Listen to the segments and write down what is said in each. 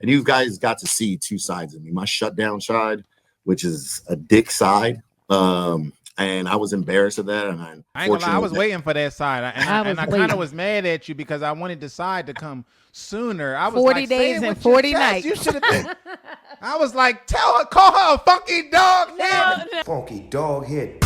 And you guys got to see two sides of me. My shutdown side, which is a dick side. And I was embarrassed of that. And I ain't gonna lie, I was waiting for that side. I kind of was mad at you because I wanted the side to come sooner. I was 40 like, days and 40 nights. You should have been. I was like, call her a funky dog head. No. Funky dog head.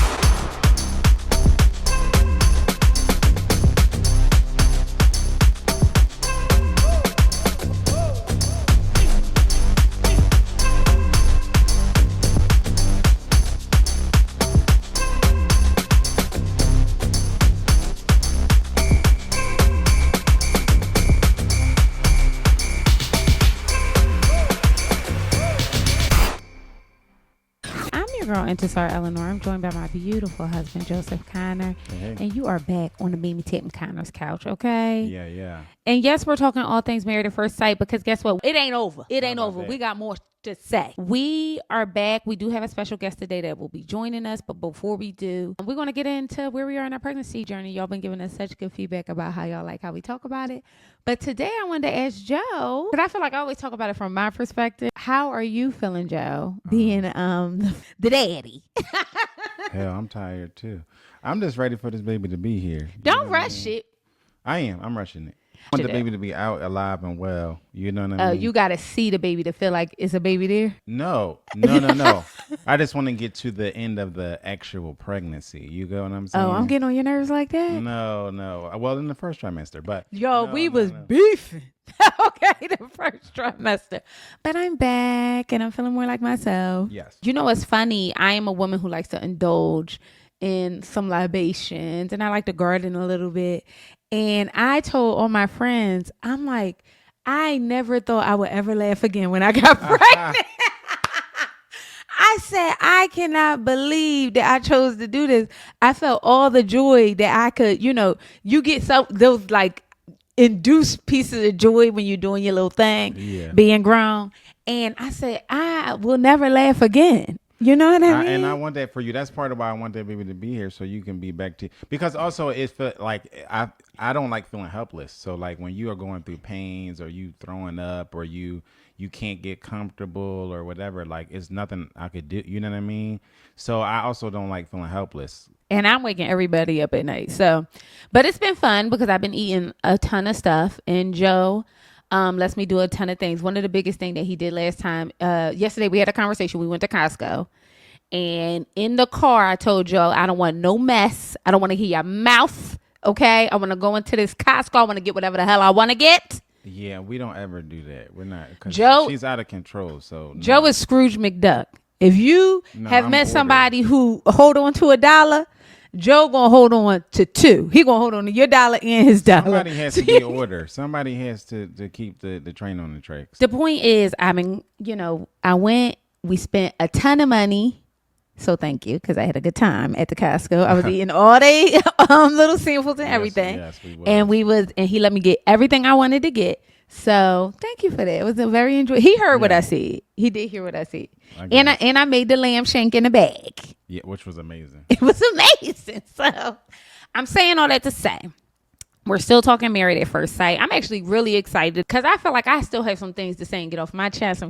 Girl, Intisar Eleanor. I'm joined by my beautiful husband, Joseph Conner. Hey. And you are back on the Mimi Tipton Conner's couch, okay? Yeah. And yes, we're talking all things Married at First Sight because guess what? It ain't over. It ain't over. We got more to say. We are back. We do have a special guest today that will be joining us. But before we do, we're going to get into where we are in our pregnancy journey. Y'all been giving us such good feedback about how y'all like how we talk about it. But today I wanted to ask Joe, because I feel like I always talk about it from my perspective. How are you feeling, Joe, being the daddy? Hell, I'm tired too. I'm just ready for this baby to be here. Don't rush it. I am. I'm rushing it. I want the baby to be out, alive, and well. You know what I mean? You got to see the baby to feel like it's a baby there? No. I just want to get to the end of the actual pregnancy. You go what I'm saying? Oh, I'm getting on your nerves like that? No. Well, in the first trimester, but... we was beefing. Okay, the first trimester. But I'm back, and I'm feeling more like myself. Yes. You know what's funny? I am a woman who likes to indulge in some libations, and I like to garden a little bit. And I told all my friends, I'm like, I never thought I would ever laugh again when I got pregnant. I said, I cannot believe that I chose to do this. I felt all the joy that I could, you get those like induced pieces of joy when you're doing your little thing, being grown. And I said, I will never laugh again. You know what I mean? And I want that for you. That's part of why I want that baby to be here, so you can be back to. Because also it feel like I don't like feeling helpless. So like when you are going through pains or you throwing up or you can't get comfortable or whatever, like it's nothing I could do. You know what I mean? So I also don't like feeling helpless. And I'm waking everybody up at night. So, but it's been fun because I've been eating a ton of stuff. And Joe lets me do a ton of things. One of the biggest things that he did last time, yesterday we had a conversation. We went to Costco, and in the car I told Joe, I don't want no mess. I don't want to hear your mouth. Okay, I want to go into this Costco. I want to get whatever the hell I want to get. Yeah, we don't ever do that. We're not. Joe, she's out of control. So no. Joe is Scrooge McDuck. If you have met somebody who hold on to $1, Joe gonna hold on to $2. He gonna hold on to your $1 and his $1. Somebody has to get order. Somebody has to keep the train on the tracks. The point is, I went. We spent a ton of money. So thank you, because I had a good time at the Costco. I was eating all day little samples and everything. Yes, we was. And he let me get everything I wanted to get. So thank you for that. It was a very enjoyable. He heard what I said. He did hear what I said. And I made the lamb shank in a bag. Yeah, which was amazing. It was amazing. So I'm saying all that to say, we're still talking Married at First Sight. I'm actually really excited because I feel like I still have some things to say and get off my chest.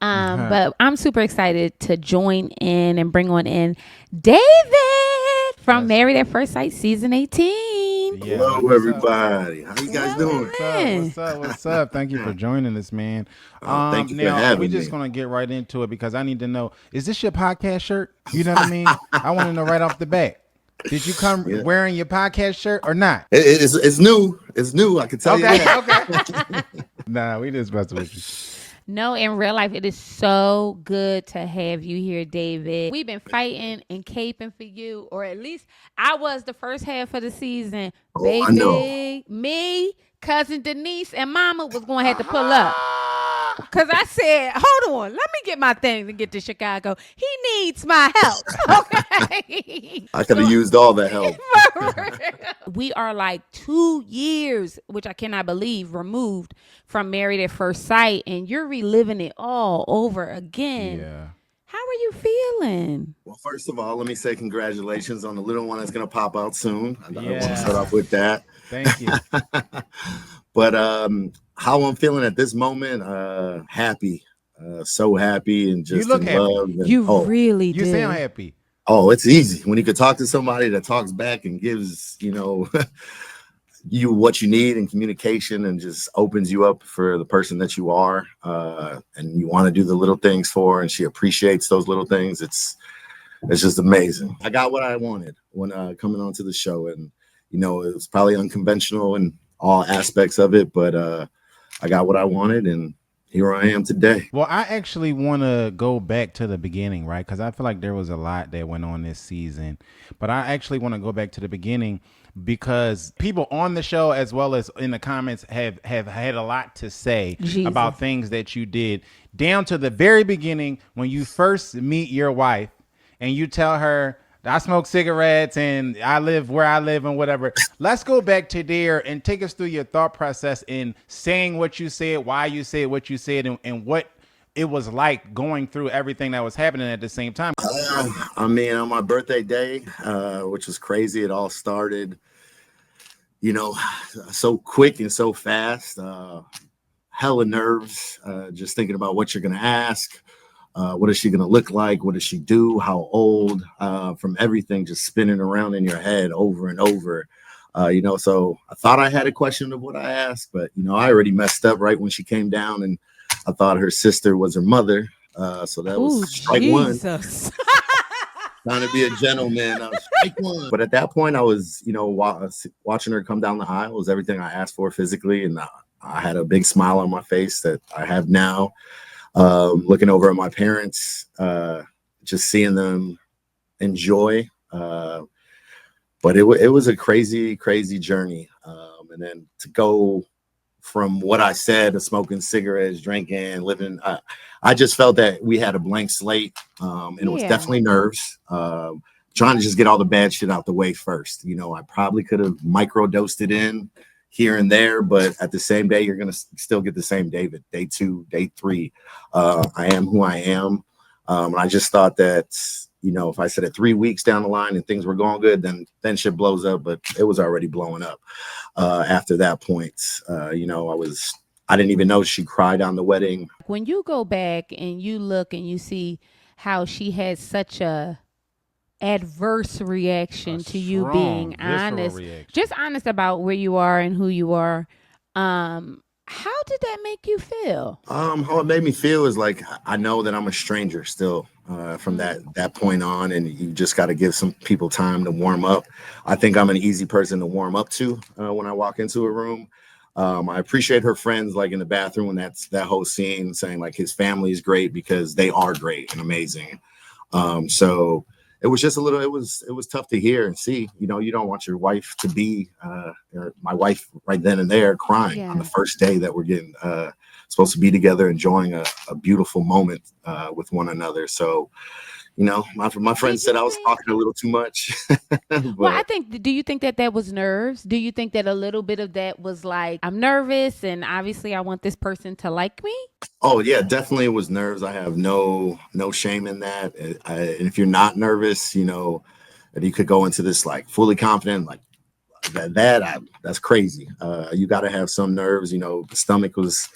But I'm super excited to join in and bring on in David from Married at First Sight season 18. Yeah, hello, everybody. How you guys doing? What's up? Thank you for joining us, man. Thank you for having me. We're just going to get right into it because I need to know, is this your podcast shirt? You know what I mean? I want to know right off the bat. Did you come wearing your podcast shirt or not? It's new. It's new. I can tell you that. Okay. Nah, we just messing with you. No, in real life, it is so good to have you here, David. We've been fighting and caping for you, or at least I was the first half of the season. Baby, me, cousin Denise, and Mama was going to have to pull up. Because I said, hold on, let me get my thing to get to Chicago. He needs my help. Okay. I could have used all the help. We are like 2 years, which I cannot believe, removed from Married at First Sight, and you're reliving it all over again. Yeah. How are you feeling? Well, first of all, let me say congratulations on the little one that's going to pop out soon. I want to Yeah. start off with that. Thank you. But how I'm feeling at this moment, happy, so happy and You just look in happy. love. And, You really You sound do. happy. it's easy when you could talk to somebody that talks back and gives, you what you need in communication and just opens you up for the person that you are. And you want to do the little things for her, and she appreciates those little things. It's just amazing. I got what I wanted when coming onto the show, and it was probably unconventional in all aspects of it, but I got what I wanted, and here I am today. Well, I actually want to go back to the beginning, right? Because I feel like there was a lot that went on this season. But I actually want to go back to the beginning because people on the show as well as in the comments have had a lot to say Jesus. about things that you did down to the very beginning when you first meet your wife and you tell her, I smoke cigarettes and I live where I live and whatever. Let's go back to there and take us through your thought process in saying what you said, why you said what you said, and what it was like going through everything that was happening at the same time. On my birthday day, which was crazy, it all started, so quick and so fast. Hella nerves, just thinking about what you're going to ask. What is she going to look like? What does she do? How old? From everything just spinning around in your head over and over. So I thought I had a question of what I asked, but, I already messed up right when she came down, and I thought her sister was her mother. So that was strike one. Trying to be a gentleman. Strike one. But at that point, I was, watching her come down the aisle was everything I asked for physically. And I had a big smile on my face that I have now. Looking over at my parents, just seeing them enjoy. But it was a crazy, crazy journey. And then to go from what I said to smoking cigarettes, drinking, living, I just felt that we had a blank slate. And it was definitely nerves. Trying to just get all the bad shit out the way first. I probably could have microdosed it in here and there, but at the same day, you're going to still get the same David. Day 2, day 3, I am who I am. And I just thought that, if I said it 3 weeks down the line and things were going good, then shit blows up, but it was already blowing up. After that point, I didn't even know she cried on the wedding. When you go back and you look and you see how she had such a adverse reaction to you being honest, just honest about where you are and who you are, how did that make you feel? How it made me feel is like I know that I'm a stranger still from that point on, and you just got to give some people time to warm up. I think I'm an easy person to warm up to when I walk into a room. I appreciate her friends, like in the bathroom, and that whole scene saying like his family is great because they are great and amazing. So it was just it was tough to hear and see. You don't want your wife to be, or my wife right then and there crying on the first day that we're getting supposed to be together, enjoying a beautiful moment with one another. So, my friend said I was talking a little too much. Well, do you think that was nerves? Do you think that a little bit of that was like, I'm nervous and obviously I want this person to like me? Oh yeah, definitely it was nerves. I have no shame in that. And if you're not nervous, that you could go into this like fully confident, like that's crazy. You got to have some nerves. The stomach was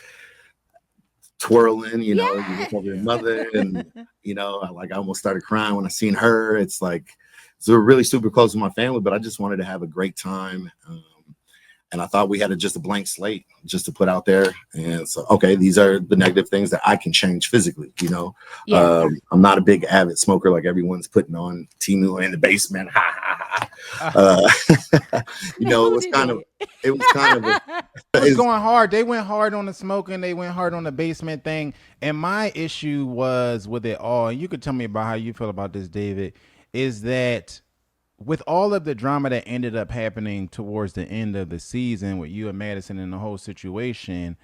twirling. You look over your mother, and I almost started crying when I seen her. It's like so we're really super close to my family, but I just wanted to have a great time. And I thought we had just a blank slate just to put out there. And so, okay, these are the negative things that I can change physically. I'm not a big avid smoker like everyone's putting on Timu in the basement. It was going hard. They went hard on the smoking. They went hard on the basement thing. And my issue was with it all. And you could tell me about how you feel about this, David, is that with all of the drama that ended up happening towards the end of the season with you and Madison and the whole situation,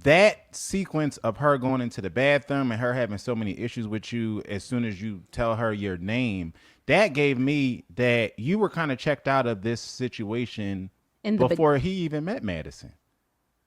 that sequence of her going into the bathroom and her having so many issues with you as soon as you tell her your name, that gave me that you were kind of checked out of this situation before he even met Madison.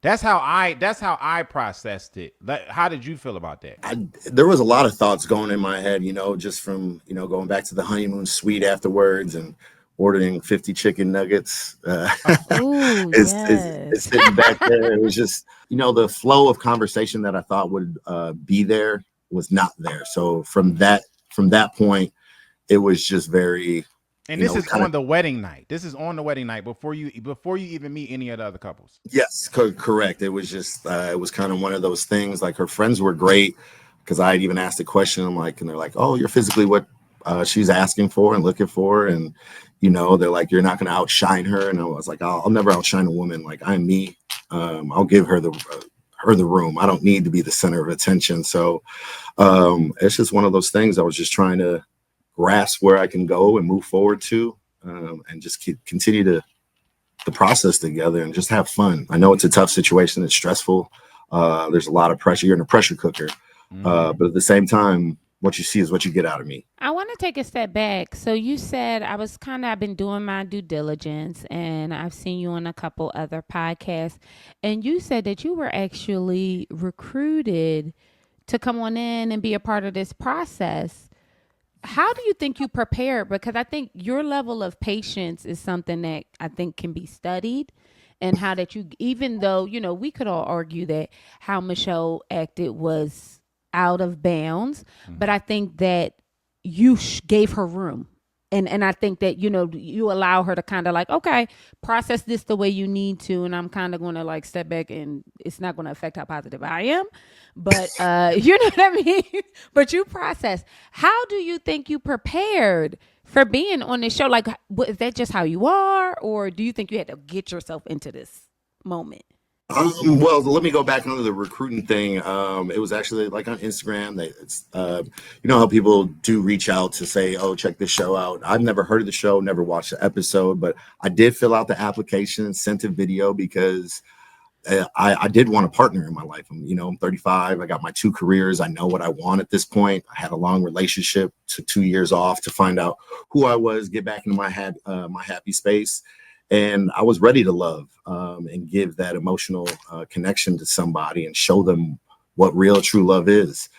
That's how I processed it. How did you feel about that? There was a lot of thoughts going in my head, just from, going back to the honeymoon suite afterwards and ordering 50 chicken nuggets. Oh, Is yes. sitting back there. It was just, the flow of conversation that I thought would be there was not there. So from that point, it was just very, And this is kind on of, the wedding night. This is on the wedding night before you even meet any of the other couples. yes, correct. It was just, it was kind of one of those things. Like her friends were great because I had even asked a question. I'm like, and they're like, oh, you're physically what she's asking for and looking for. And, they're like, you're not going to outshine her. And I was like, I'll never outshine a woman. Like I'm me. I'll give her the room. I don't need to be the center of attention. So it's just one of those things. I was just trying to grasp where I can go and move forward to, and just continue the process together and just have fun. I know it's a tough situation. It's stressful. There's a lot of pressure. You're in a pressure cooker. But at the same time, what you see is what you get out of me. I want to take a step back. So you said I've been doing my due diligence, and I've seen you on a couple other podcasts, and you said that you were actually recruited to come on in and be a part of this process. How do you think you prepared? Because I think your level of patience is something that I think can be studied, and how that you, even though, we could all argue that how Michelle acted was out of bounds, but I think that you gave her room. And I think that, you allow her to kind of like, okay, process this the way you need to. And I'm kind of going to like step back, and it's not going to affect how positive I am. But you know what I mean? But you process. How do you think you prepared for being on this show? Like, is that just how you are? Or do you think you had to get yourself into this moment? Well, let me go back onto the recruiting thing. It was actually like on Instagram. How people do reach out to say, "Oh, check this show out." I've never heard of the show, never watched the episode, but I did fill out the application, sent a video because I did want a partner in my life. I'm 35. I got my 2 careers. I know what I want at this point. I had a long relationship, took 2 years off to find out who I was, get back into my happy space. And I was ready to love and give that emotional connection to somebody and show them what real true love is.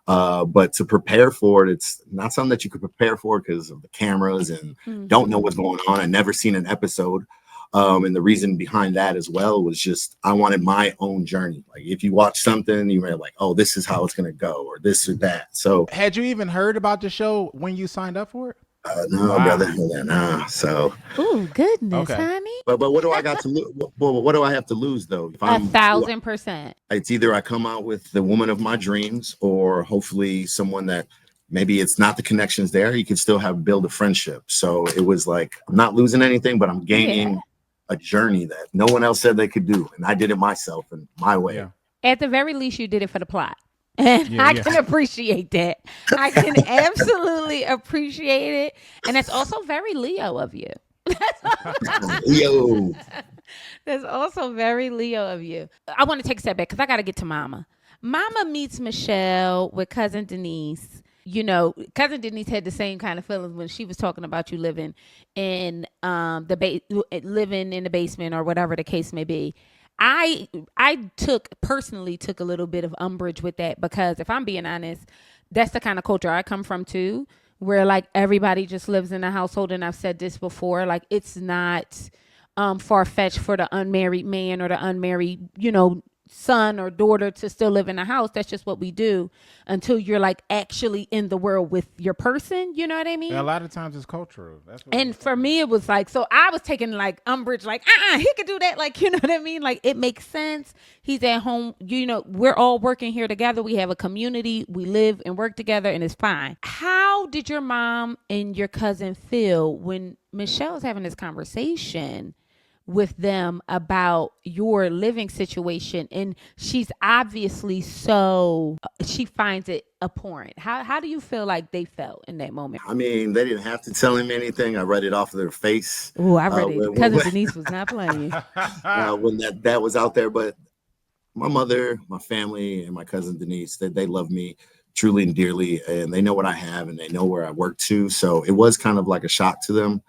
But to prepare for it, it's not something that you could prepare for because of the cameras and don't know what's going on. I never seen an episode. And the reason behind that as well was just I wanted my own journey. Like if you watch something, you may like, oh, this is how it's going to go or this or that. So had you even heard about the show when you signed up for it? No, wow. Brother. No. So. Oh goodness, honey. But what do I got to lose? What do I have to lose though? If 1,000%. It's either I come out with the woman of my dreams, or hopefully someone that maybe it's not the connections there. You can still build a friendship. So it was like I'm not losing anything, but I'm gaining a journey that no one else said they could do, and I did it myself in my way. Yeah. At the very least, you did it for the plot. And I can appreciate that. I can absolutely appreciate it. And that's also very Leo of you. Leo. That's also very Leo of you. I want to take a step back because I got to get to Mama. Mama meets Michelle with Cousin Denise. Cousin Denise had the same kind of feelings when she was talking about you living in living in the basement or whatever the case may be. I personally took a little bit of umbrage with that because if I'm being honest, that's the kind of culture I come from too, where like everybody just lives in a household. And I've said this before, like it's not far-fetched for the unmarried man or the unmarried, son or daughter to still live in a house. That's just what we do until you're like actually in the world with your person. You know what I mean? And a lot of times it's cultural. And for me, it was like, so I was taking like umbrage, like, he could do that. Like, you know what I mean? Like it makes sense. He's at home. We're all working here together. We have a community. We live and work together and it's fine. How did your mom and your cousin feel when Michelle was having this conversation with them about your living situation? And she's obviously she finds it abhorrent. How do you feel like they felt in that moment? I mean, they didn't have to tell him anything. I read it off of their face. Oh, I read it. Cousin Denise was not playing. When that was out there. But my mother, my family, and my cousin Denise, they love me truly and dearly. And they know what I have and they know where I work to. So it was kind of like a shock to them.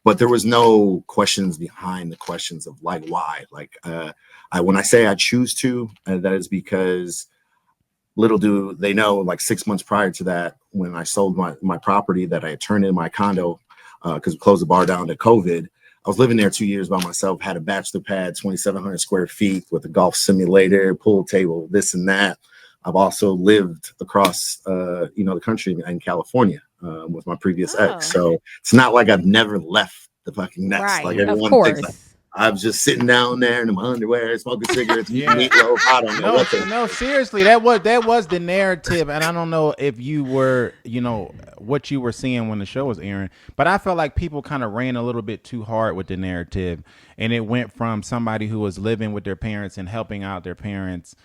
But there was no questions behind the questions of like, why? Like, when I say I choose to, that is because little do they know, like 6 months prior to that, when I sold my property that I had turned in my condo, because we closed the bar down to COVID. I was living there 2 years by myself, had a bachelor pad, 2,700 square feet with a golf simulator, pool table, this and that. I've also lived across, the country in California with my previous ex. So it's not like I've never left the fucking nest. Right, like everyone thinks I'm just sitting down there in my underwear, smoking cigarettes, eating meatloaf. I don't know. No, seriously, that was the narrative, and I don't know if you were, what you were seeing when the show was airing, but I felt like people kind of ran a little bit too hard with the narrative, and it went from somebody who was living with their parents and helping out their parents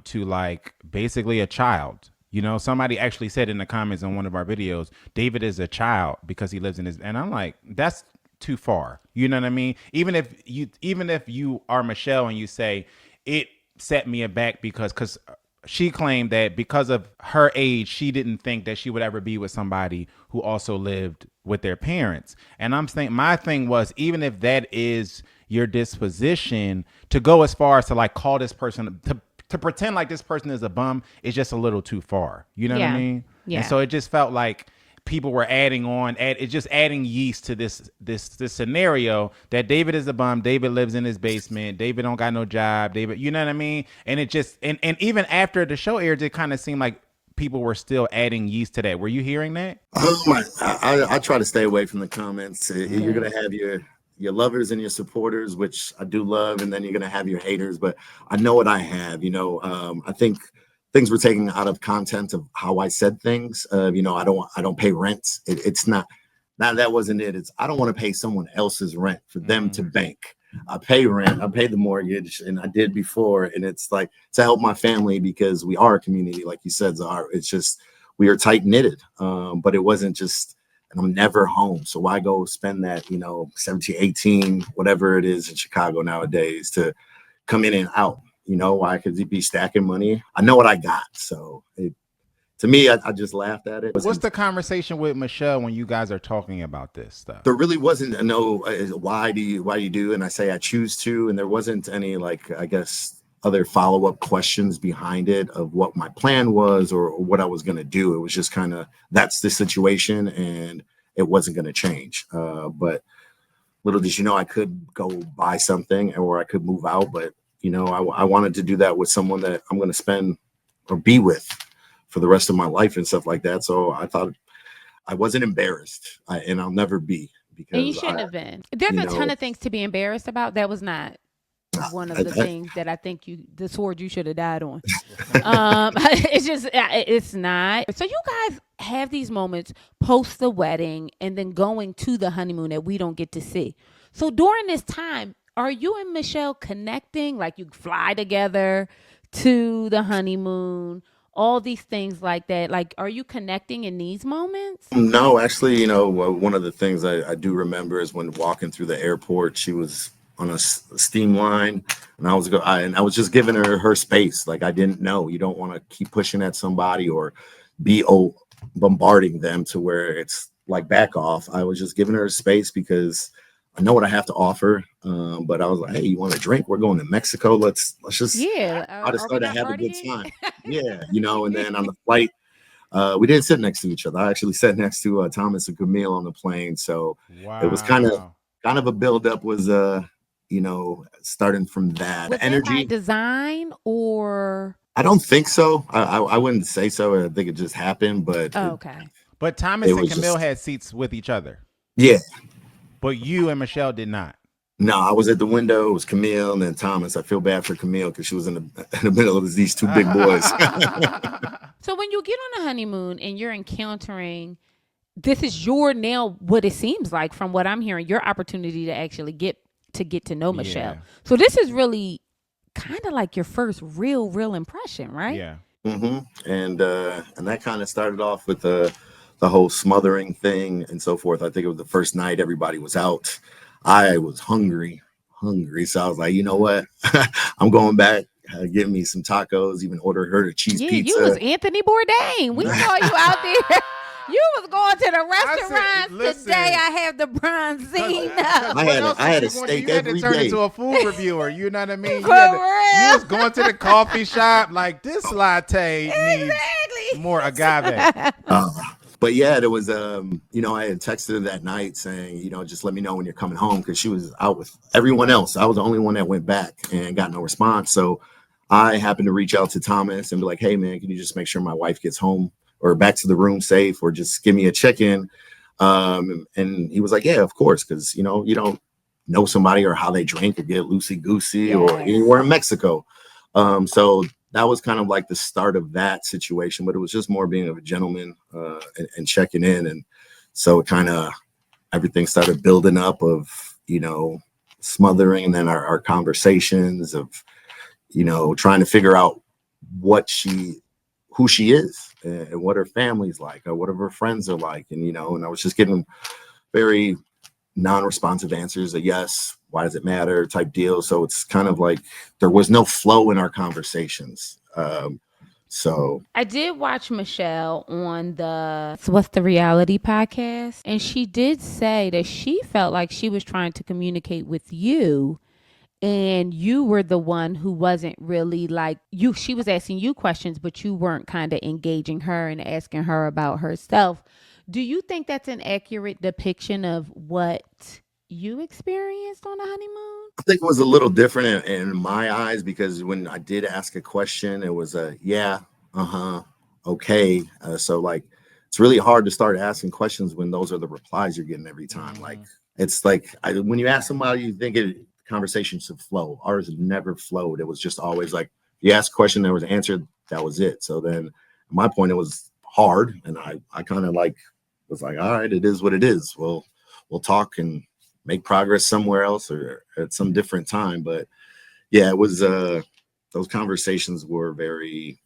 to like basically a child. Somebody actually said in the comments on one of our videos, David is a child because he lives in his, and I'm like, that's too far. You know what I mean? Even if you are Michelle and you say it set me aback because she claimed that because of her age, she didn't think that she would ever be with somebody who also lived with their parents. And I'm saying, my thing was, even if that is your disposition, to go as far as to like call this person to pretend like this person is a bum is just a little too far. You know what I mean? Yeah. And so it just felt like people were adding yeast to this scenario that David is a bum. David lives in his basement. David don't got no job. David, you know what I mean? And it just, and even after the show aired, it kind of seemed like people were still adding yeast to that. Were you hearing that? I try to stay away from the comments. You're going to have your lovers and your supporters, which I do love. And then you're going to have your haters, but I know what I have, I think things were taken out of content of how I said things. I don't pay rent. It's not that wasn't it. It's I don't want to pay someone else's rent for them to bank. I pay rent, I pay the mortgage, and I did before. And it's like to help my family because we are a community, like you said, Zar. It's just we are tight knitted. But it wasn't just, and I'm never home. So why go spend that, 17, 18, whatever it is in Chicago nowadays to come in and out? Why could he be stacking money? I know what I got. So to me, I just laughed at it. What's the conversation with Michelle when you guys are talking about this stuff? There really wasn't why do you do? And I say I choose to, and there wasn't any other follow-up questions behind it of what my plan was or what I was going to do. It was just kind of, that's the situation and it wasn't going to change. But little did you know, I could go buy something or I could move out, but I wanted to do that with someone that I'm going to spend or be with for the rest of my life and stuff like that. So I thought I wasn't embarrassed, and I'll never be. Because and you shouldn't have been. There's a ton of things to be embarrassed about. That was not one of the things that I think the sword you should have died on. It's not. So you guys have these moments post the wedding and then going to the honeymoon that we don't get to see. So during this time, are you and Michelle connecting? Like you fly together to the honeymoon, all these things like that. Like, are you connecting in these moments? No, actually, one of the things I do remember is when walking through the airport, she was on a steam line and I was just giving her space. Like I didn't know, you don't want to keep pushing at somebody or be bombarding them to where it's like back off. I was just giving her space because I know what I have to offer, but I was like, "Hey, you want a drink? We're going to Mexico. Let's just I just started to have a good time." Yeah, and then on the flight, we didn't sit next to each other. I actually sat next to Thomas and Camille on the plane, so it was kind of a buildup. Was starting from that was energy that by design or I don't think so. I wouldn't say so. I think it just happened, but okay. But Thomas and Camille had seats with each other. Yeah. But you and Michelle did not. No, I was at the window. It was Camille and then Thomas. I feel bad for Camille because she was in the middle of these two big boys. So when you get on a honeymoon and you're encountering, this is your now what it seems like from what I'm hearing, your opportunity to actually get to know Michelle. Yeah. So this is really kind of like your first real impression, right? Yeah. Mm-hmm. And that kind of started off with the whole smothering thing and so forth. I think it was the first night everybody was out. I was hungry. So I was like, you know what? I'm going back, get me some tacos, even ordered her a cheese pizza. You was Anthony Bourdain. We saw you out there. You was going to the restaurants today. I have the bronzine. I had a steak every day. You had to turn into a food reviewer. You know what I mean? You was going to the coffee shop like this latte needs more agave. But yeah, there was, you know, I had texted her that night saying, you know, just let me know when you're coming home, because she was out with everyone else. I was the only one that went back and got no response. So I happened to reach out to Thomas and be like, hey, man, can you just make sure my wife gets home or back to the room safe, or just give me a check-in? And he was like, yeah, of course, because, you know, you don't know somebody or how they drink or get loosey-goosey or anywhere in Mexico. So that was kind of like the start of that situation, but it was just more being a gentleman and checking in. And so kind of everything started building up of, you know, smothering, and then our conversations of, you know, trying to figure out who she is and what her family's like, or what her friends are like. And, you know, and I was just getting very non-responsive answers, a yes, why does it matter type deal. So it's kind of like there was no flow in our conversations. So I did watch Michelle on the What's the Reality podcast, and she did say that she felt like she was trying to communicate with you, and you were the one who wasn't really like you. She was asking you questions, but you weren't kind of engaging her and asking her about herself. Do you think that's an accurate depiction of what you experienced on a honeymoon? I think it was a little different in my eyes, because when I did ask a question, it was a yeah, okay. So like, it's really hard to start asking questions when those are the replies you're getting every time. Like, it's like when you ask somebody, you think conversation should flow. Ours never flowed. It was just always like, you ask a question, there was an answer, that was it. So then at my point, it was hard, and I kind of like was like, all right, it is what it is. We'll talk and make progress somewhere else or at some different time. But yeah, it was those conversations were very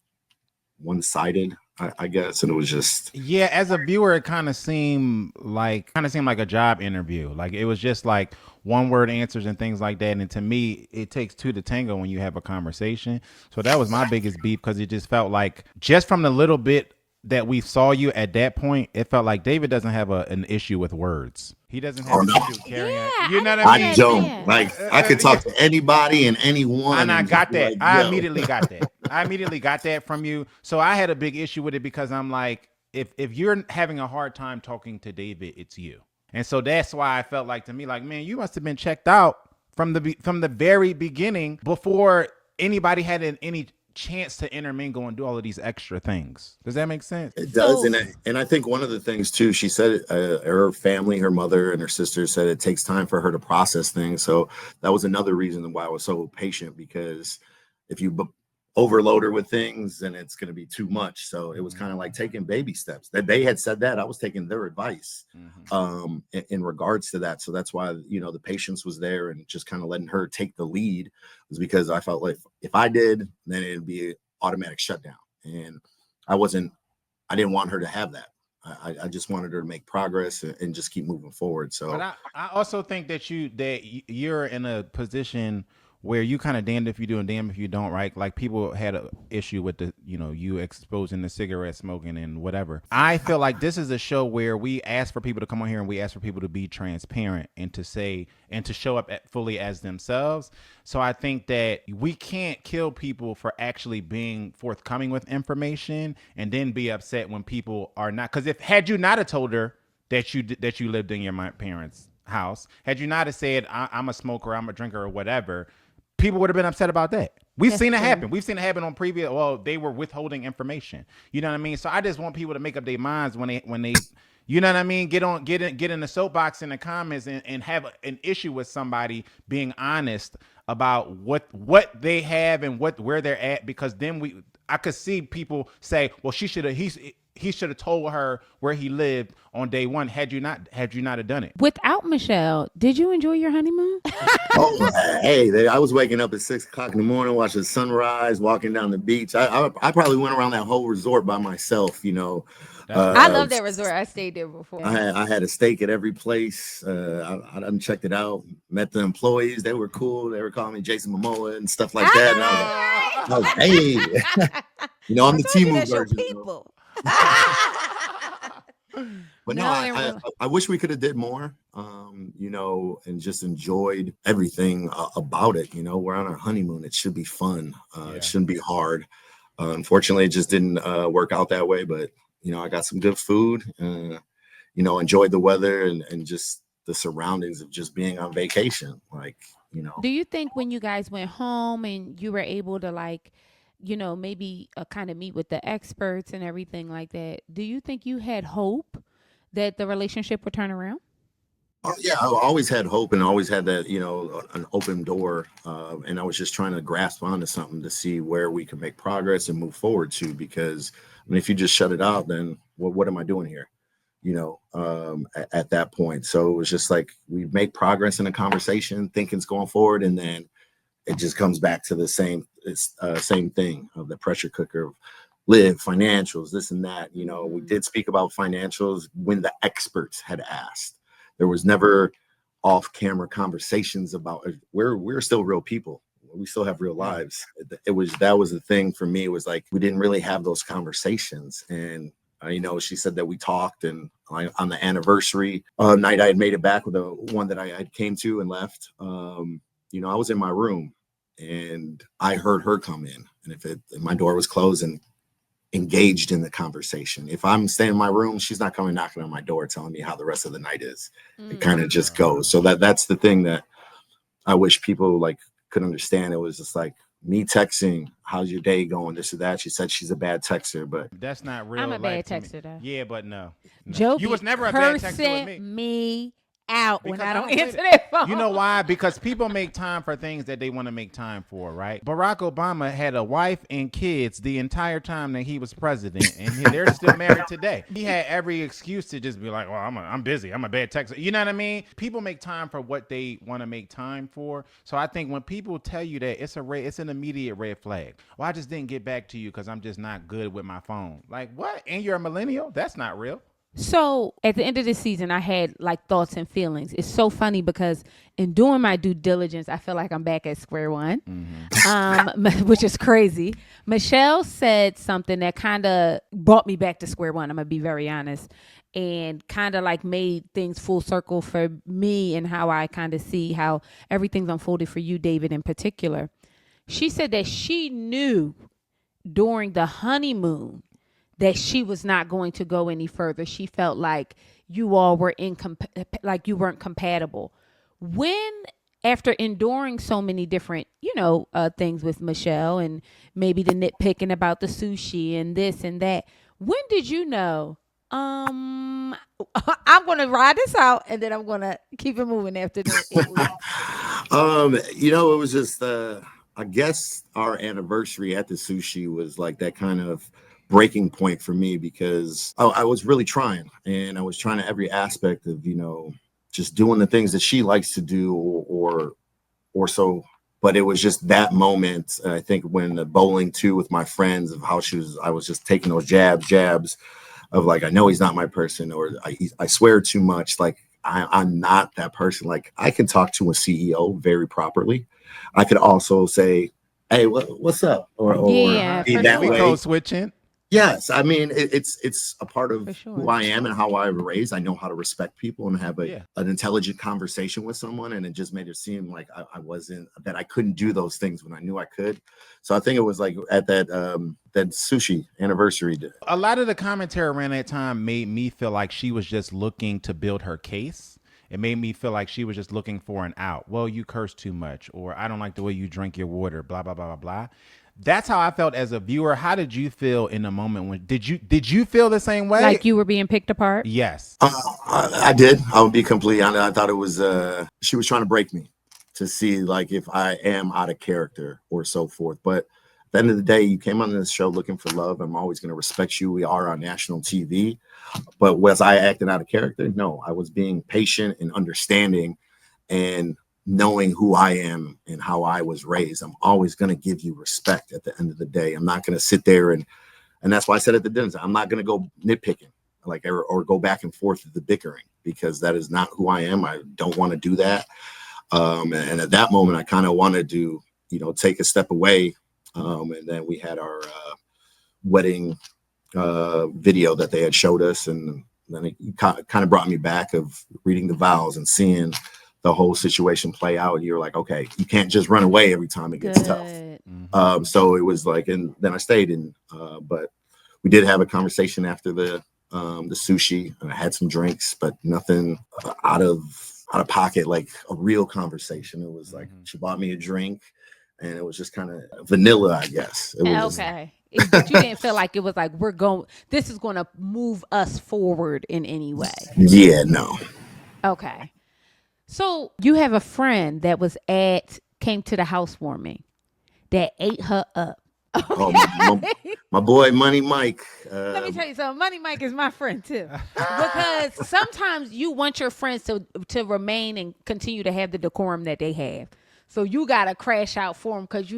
one-sided, I guess, and it was just As a viewer, it kind of seemed like a job interview. Like it was just like one word answers and things like that. And to me, it takes two to tango when you have a conversation. So that was my biggest beef, because it just felt like, just from the little bit that we saw you at that point, it felt like David doesn't have an issue with words. He doesn't have an issue carrying. You know what I mean? I don't. Like, I could talk to anybody and anyone. And I got that. Like, I immediately got that. I immediately got that from you. So I had a big issue with it, because I'm like, if you're having a hard time talking to David, it's you. And so that's why I felt like, to me, like, man, you must have been checked out from the very beginning, before anybody had any chance to intermingle and do all of these extra things. Does that make sense? It does. And I think one of the things too, she said her family, her mother and her sister said it takes time for her to process things. So that was another reason why I was so patient, because if you overload her with things, then it's going to be too much. So it was kind of like taking baby steps. That they had said that I was taking their advice in regards to that. So that's why, you know, the patience was there, and just kind of letting her take the lead was because I felt like if I did, then it'd be an automatic shutdown. And I didn't want her to have that. I just wanted her to make progress and just keep moving forward. So, but I also think that you're in a position where you kind of damned if you do and damned if you don't, right? Like, people had an issue with you exposing the cigarette smoking and whatever. I feel like this is a show where we ask for people to come on here, and we ask for people to be transparent and to say and to show up fully as themselves. So I think that we can't kill people for actually being forthcoming with information and then be upset when people are not. Because had you not have told her that you lived in your parents' house, had you not have said I'm a smoker, I'm a drinker, or whatever, people would have been upset about that. We've seen it happen. We've seen it happen on previous. Well, they were withholding information. You know what I mean? So I just want people to make up their minds when they, you know what I mean? Get in the soapbox in the comments and have an issue with somebody being honest about what they have and where they're at. Because then I could see people say, well, he should have told her where he lived on day one. Had you not have done it. Without Michelle, did you enjoy your honeymoon? Oh, hey, I was waking up at 6 o'clock in the morning, watching sunrise, walking down the beach. I probably went around that whole resort by myself, you know. I love that resort. I stayed there before. I had a steak at every place. I done checked it out. Met the employees. They were cool. They were calling me Jason Momoa and stuff like that. And I was like, hey, you know, I'm the T-Move version. People. But no, I wish we could have did more, you know, and just enjoyed everything about it. You know, we're on our honeymoon. It should be fun. It shouldn't be hard. Unfortunately, it just didn't work out that way. But, I got some good food, enjoyed the weather and just the surroundings of just being on vacation. Do you think when you guys went home and you were able to maybe kind of meet with the experts and everything like that, do you think you had hope that the relationship would turn around? Yeah, I always had hope and always had that, an open door. And I was just trying to grasp onto something to see where we can make progress and move forward to, because if you just shut it out, then what am I doing here? At that point. So it was just like we make progress in a conversation, thinking's going forward, and then it just comes back to the same thing of the pressure cooker of live financials, this and that. We did speak about financials when the experts had asked. There was never off-camera conversations about we're still real people. We still have real lives. That was the thing for me. It was like we didn't really have those conversations. And she said that we talked, and on the anniversary night, I had made it back with the one that I came to and left. I was in my room and I heard her come in, and if my door was closed and engaged in the conversation. If I'm staying in my room, she's not coming knocking on my door telling me how the rest of the night is. It kind of just goes. So that's the thing that I wish people could understand. It was just like me texting, how's your day going, this or that. She said she's a bad texter, but that's not real. I'm a bad texter though. Yeah, but no. Joe, you was never a bad texter with me out because when I don't answer that phone. You know why? Because people make time for things that they want to make time for, right? Barack Obama had a wife and kids the entire time that he was president, and they're still married today. He had every excuse to just be like, well, I'm busy. I'm a bad texter. You know what I mean? People make time for what they want to make time for. So I think when people tell you that, it's an immediate red flag. Well, I just didn't get back to you because I'm just not good with my phone. Like, what? And you're a millennial? That's not real. So at the end of this season, I had thoughts and feelings. It's so funny because in doing my due diligence, I feel like I'm back at square one, which is crazy. Michelle said something that kind of brought me back to square one. I'm going to be very honest, and kind of made things full circle for me and how I kind of see how everything's unfolded for you, David, in particular. She said that she knew during the honeymoon that she was not going to go any further. She felt like you all were like you weren't compatible. When, after enduring so many different, things with Michelle and maybe the nitpicking about the sushi and this and that, when did you know, I'm going to ride this out and then I'm going to keep it moving after this? It was just, I guess our anniversary at the sushi was that kind of breaking point for me, because I was really trying, and I was trying to every aspect of just doing the things that she likes to do or so. But it was just that moment, I think, when the bowling too with my friends, of how I was just taking those jabs of I know he's not my person, or I swear too much. I'm not that person. I can talk to a CEO very properly. I could also say, hey, what's up? Or be that way. Code switching. Yes, I mean it's a part of who I am and how I was raised. I know how to respect people and have an intelligent conversation with someone, and it just made it seem like that I couldn't do those things when I knew I could. So I think it was at that sushi anniversary. A lot of the commentary around that time made me feel like she was just looking to build her case. It made me feel like she was just looking for an out. Well, you curse too much, or I don't like the way you drink your water, blah, blah, blah, blah, blah. That's how I felt as a viewer. How did you feel in the moment? When did you feel the same way? Like you were being picked apart? Yes. I did. I would be completely honest. I thought it was she was trying to break me to see if I am out of character or so forth. But at the end of the day, you came on this show looking for love. I'm always going to respect you. We are on national TV. But was I acting out of character? No, I was being patient and understanding and knowing who I am and how I was raised. I'm always going to give you respect at the end of the day. I'm not going to sit there and that's why I said at the dinner, I'm not going to go nitpicking or go back and forth with the bickering, because that is not who I am. I don't want to do that. And at that moment, I kind of wanted to, take a step away. And then we had our wedding video that they had showed us. And then it kind of brought me back of reading the vows and seeing the whole situation play out. You're like, okay, you can't just run away every time it gets tough. So it was and then I stayed but we did have a conversation after the sushi, and I had some drinks, but nothing out of pocket, like a real conversation. It was like she bought me a drink, and it was just kind of vanilla, I guess. It was Okay. But you didn't feel like it was like this is going to move us forward in any way. Yeah, no. Okay. So you have a friend that came to the housewarming that ate her up. Okay. Oh, my boy Money Mike. Let me tell you something. Money Mike is my friend too, because sometimes you want your friends to remain and continue to have the decorum that they have. So you gotta crash out for him, because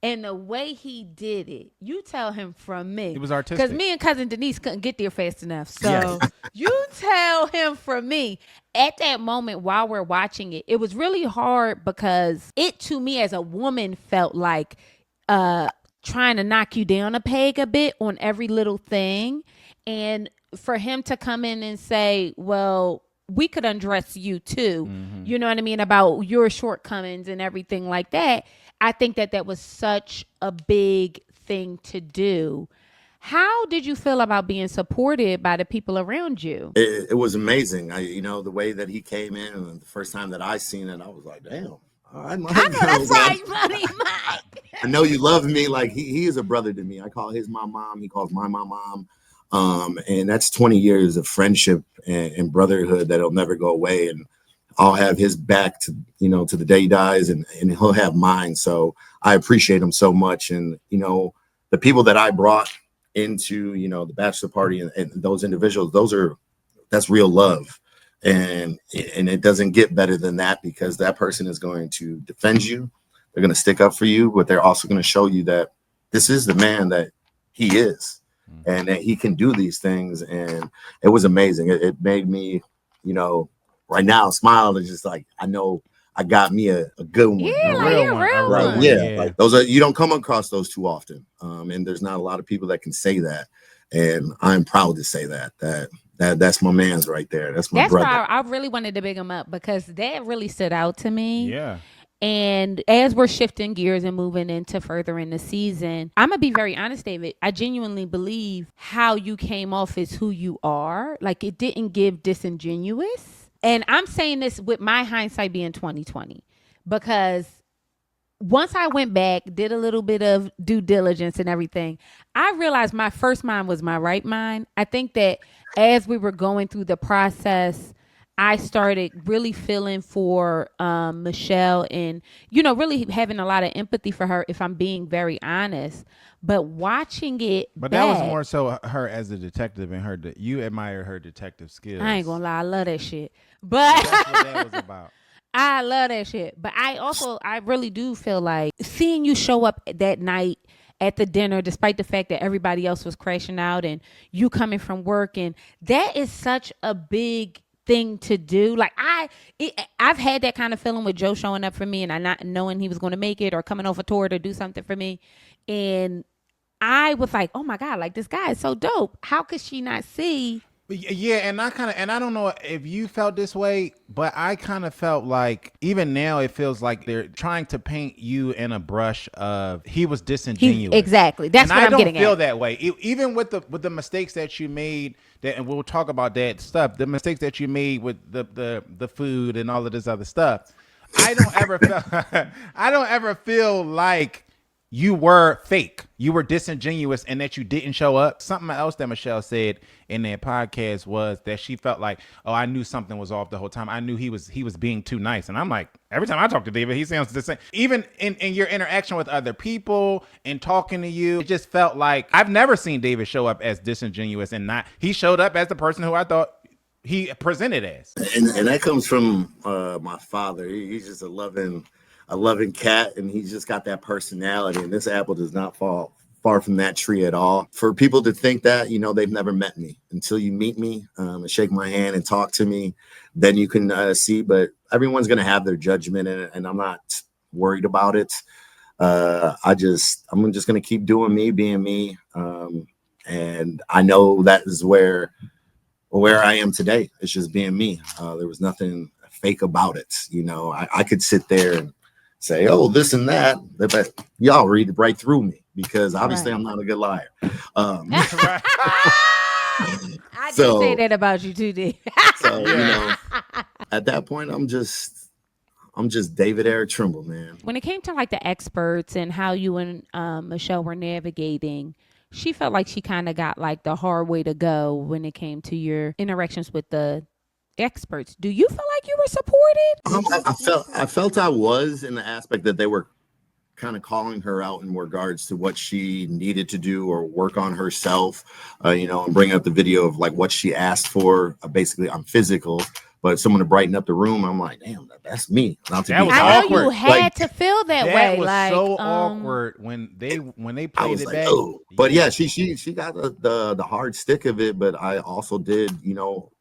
and the way he did it, you tell him from me. It was artistic. Because me and cousin Denise couldn't get there fast enough. So you tell him from me. At that moment while we're watching it, it was really hard, because it, to me as a woman, felt like trying to knock you down a peg a bit on every little thing. And for him to come in and say, well, we could undress you too. Mm-hmm. You know what I mean? About your shortcomings and everything like that. I think that was such a big thing to do. How did you feel about being supported by the people around you? It was amazing. The way that he came in, and the first time that I seen it, I was like, damn. I know that's right, Money Mike. I know you love me. Like he is a brother to me. I call his my mom. He calls my mom. And that's 20 years of friendship and brotherhood that'll never go away. And I'll have his back to the day he dies, and he'll have mine. So I appreciate him so much. And, the people that I brought into, the bachelor party and those individuals, that's real love. And it doesn't get better than that, because that person is going to defend you. They're going to stick up for you, but they're also going to show you that this is the man that he is, and that he can do these things. And it was amazing. It made me, right now smile, and just like, I know I got me a good one. Yeah, like a real one. Yeah, like those you don't come across those too often. And there's not a lot of people that can say that. And I'm proud to say that's my man's right there. That's my brother. That's why I really wanted to big him up, because that really stood out to me. Yeah. And as we're shifting gears and moving into further in the season, I'm going to be very honest, David. I genuinely believe how you came off is who you are. Like, it didn't give disingenuous. And I'm saying this with my hindsight being 2020, because once I went back, did a little bit of due diligence and everything, I realized my first mind was my right mind. I think that as we were going through the process, I started really feeling for Michelle, and, really having a lot of empathy for her, if I'm being very honest. But watching it But that was more so her as a detective, and you admire her detective skills. I ain't gonna lie, I love that shit. But that's what that was about. I love that shit. But I really do feel like seeing you show up that night at the dinner, despite the fact that everybody else was crashing out, and you coming from work, and that is such a big thing to do. Like I've had that kind of feeling with Joe showing up for me, and I not knowing he was going to make it, or coming off a tour to do something for me. And I was like, oh my God, like, this guy is so dope. How could she not see? Yeah, and I don't know if you felt this way, but I kind of felt like, even now it feels like they're trying to paint you in a brush of he was disingenuous. Exactly. That's what I'm getting at. I don't feel that way. Even with the mistakes that you made, and we'll talk about that stuff, the mistakes that you made with the food and all of this other stuff, I don't ever feel like you were fake. You were disingenuous, and that you didn't show up. Something else that Michelle said in that podcast was that she felt like, oh, I knew something was off the whole time. I knew he was being too nice. And I'm like, every time I talk to David, he sounds the same. Even in your interaction with other people and talking to you, it just felt like I've never seen David show up as disingenuous, and he showed up as the person who I thought he presented as. And that comes from my father. He's just a loving cat, and he's just got that personality, and this apple does not fall far from that tree at all. For people to think that, they've never met me. Until you meet me and shake my hand and talk to me, then you can see. But everyone's going to have their judgment, and I'm not worried about it. I'm just going to keep doing me, being me. And I know that is where I am today. It's just being me. There was nothing fake about it. I could sit there and say, oh, this and that, but y'all read right through me, because obviously I'm not a good liar. Right. I did So- say that about you too, Dave. So you Yeah. know, at that point, I'm just David Eric Trimble, man. When it came to like the experts and how you and Michelle were navigating, she felt like she kind of got like the hard way to go when it came to your interactions with the experts. Do you feel like you were supported? I felt I was, in the aspect that they were kind of calling her out in regards to what she needed to do or work on herself, and bring up the video of like what she asked for. Basically, I'm physical, but someone to brighten up the room. I'm like, damn, that's me. Not to That be was I know you awkward. had Like, to feel that, That way. was like so awkward when they I played was it like, back. oh, but yeah, she got the hard stick of it. But I also did,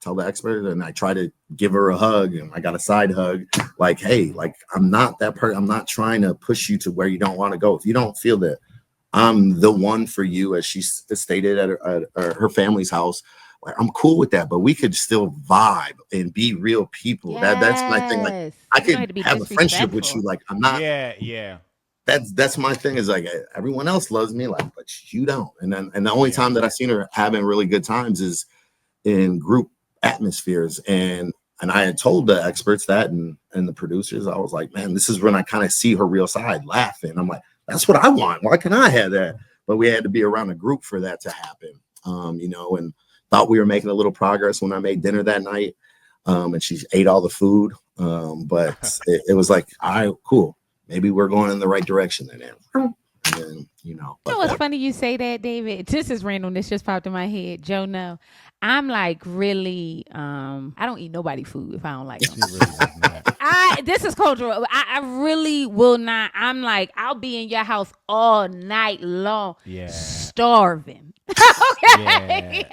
tell the expert, and I try to give her a hug, and I got a side hug, like, hey, like, I'm not that person. I'm not trying to push you to where you don't want to go. If you don't feel that I'm the one for you, as she stated at her family's house, like, I'm cool with that. But we could still vibe and be real people. That's my thing. Like, Yes. I You don't could to be have a friendship with you. disrespectful. Like, I'm not. Yeah. That's my thing, is like, everyone else loves me, like, but you don't. And the only Yeah. time that I've seen her having really good times is in group atmospheres. And I had told the experts that, and the producers, I was like, man, this is when I kind of see her real side, laughing. I'm like, that's what I want. Why can't I have that? But we had to be around a group for that to happen. And thought we were making a little progress when I made dinner that night. And she ate all the food. But it was like, all right, cool. Maybe we're going in the right direction then. And then, You know what's funny you say that, David? This is random. This just popped in my head. Joe, no. I'm like really, I don't eat nobody food if I don't like it. She really was not. This is cultural. I really will not. I'm like, I'll be in your house all night long, Yeah. starving. Okay.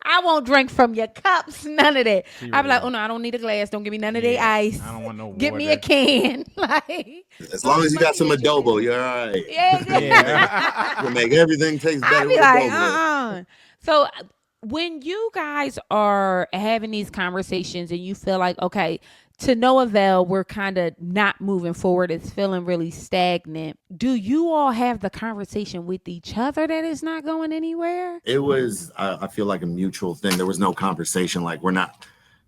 I won't drink from your cups, none of that. She I'll be like, really- oh no, I don't need a glass. Don't give me none of Yeah. that ice. I don't want no Give me water. a can. Like, as long as you got some Funny that you adobo, you're all right. yeah, Yeah. You make everything taste better I'd be with like, adobo. So when you guys are having these conversations and you feel like, okay, to no avail, we're kind of not moving forward, it's feeling really stagnant. Do you all have the conversation with each other that is not going anywhere? It was, I feel like, a mutual thing. There was no conversation like, we're not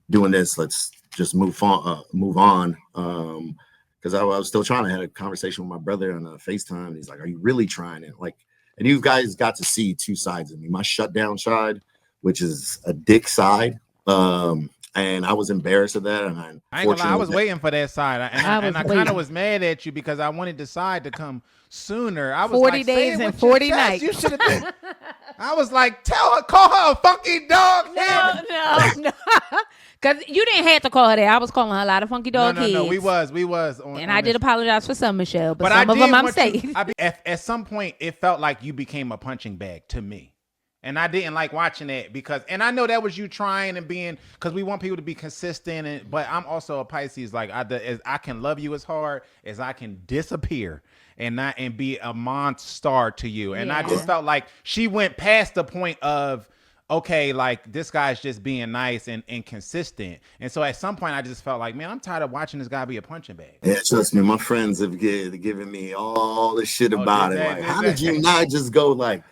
doing this, let's just move on. Because I was still trying to have a conversation with my brother on FaceTime, and he's like, are you really trying it? Like, and you guys got to see two sides of me. My shutdown side, which is a dick side. And I was embarrassed of that. And I ain't gonna lie, I was waiting for that side. I kind waiting. of was mad at you because I wanted the side to come sooner. I was 40 like, say it days and with your 40 chest. nights. You should have been. I was like, call her a funky dog. No. Because you didn't have to call her that. I was calling her a lot of funky dog kids. No, we was on. And on I did this. apologize for some, Michelle, but I some of did them I'm want you- saying. at some point, it felt like you became a punching bag to me. And I didn't like watching that and I know that was you trying and being, because we want people to be consistent. But I'm also a Pisces. Like, I can love you as hard as I can disappear and be a monster to you. And I Yeah. just felt like she went past the point of, okay, like, this guy's just being nice and consistent. And so at some point I just felt like, man, I'm tired of watching this guy be a punching bag. Yeah, trust me, my friends have given me all this shit about it. Like, how did you not just go like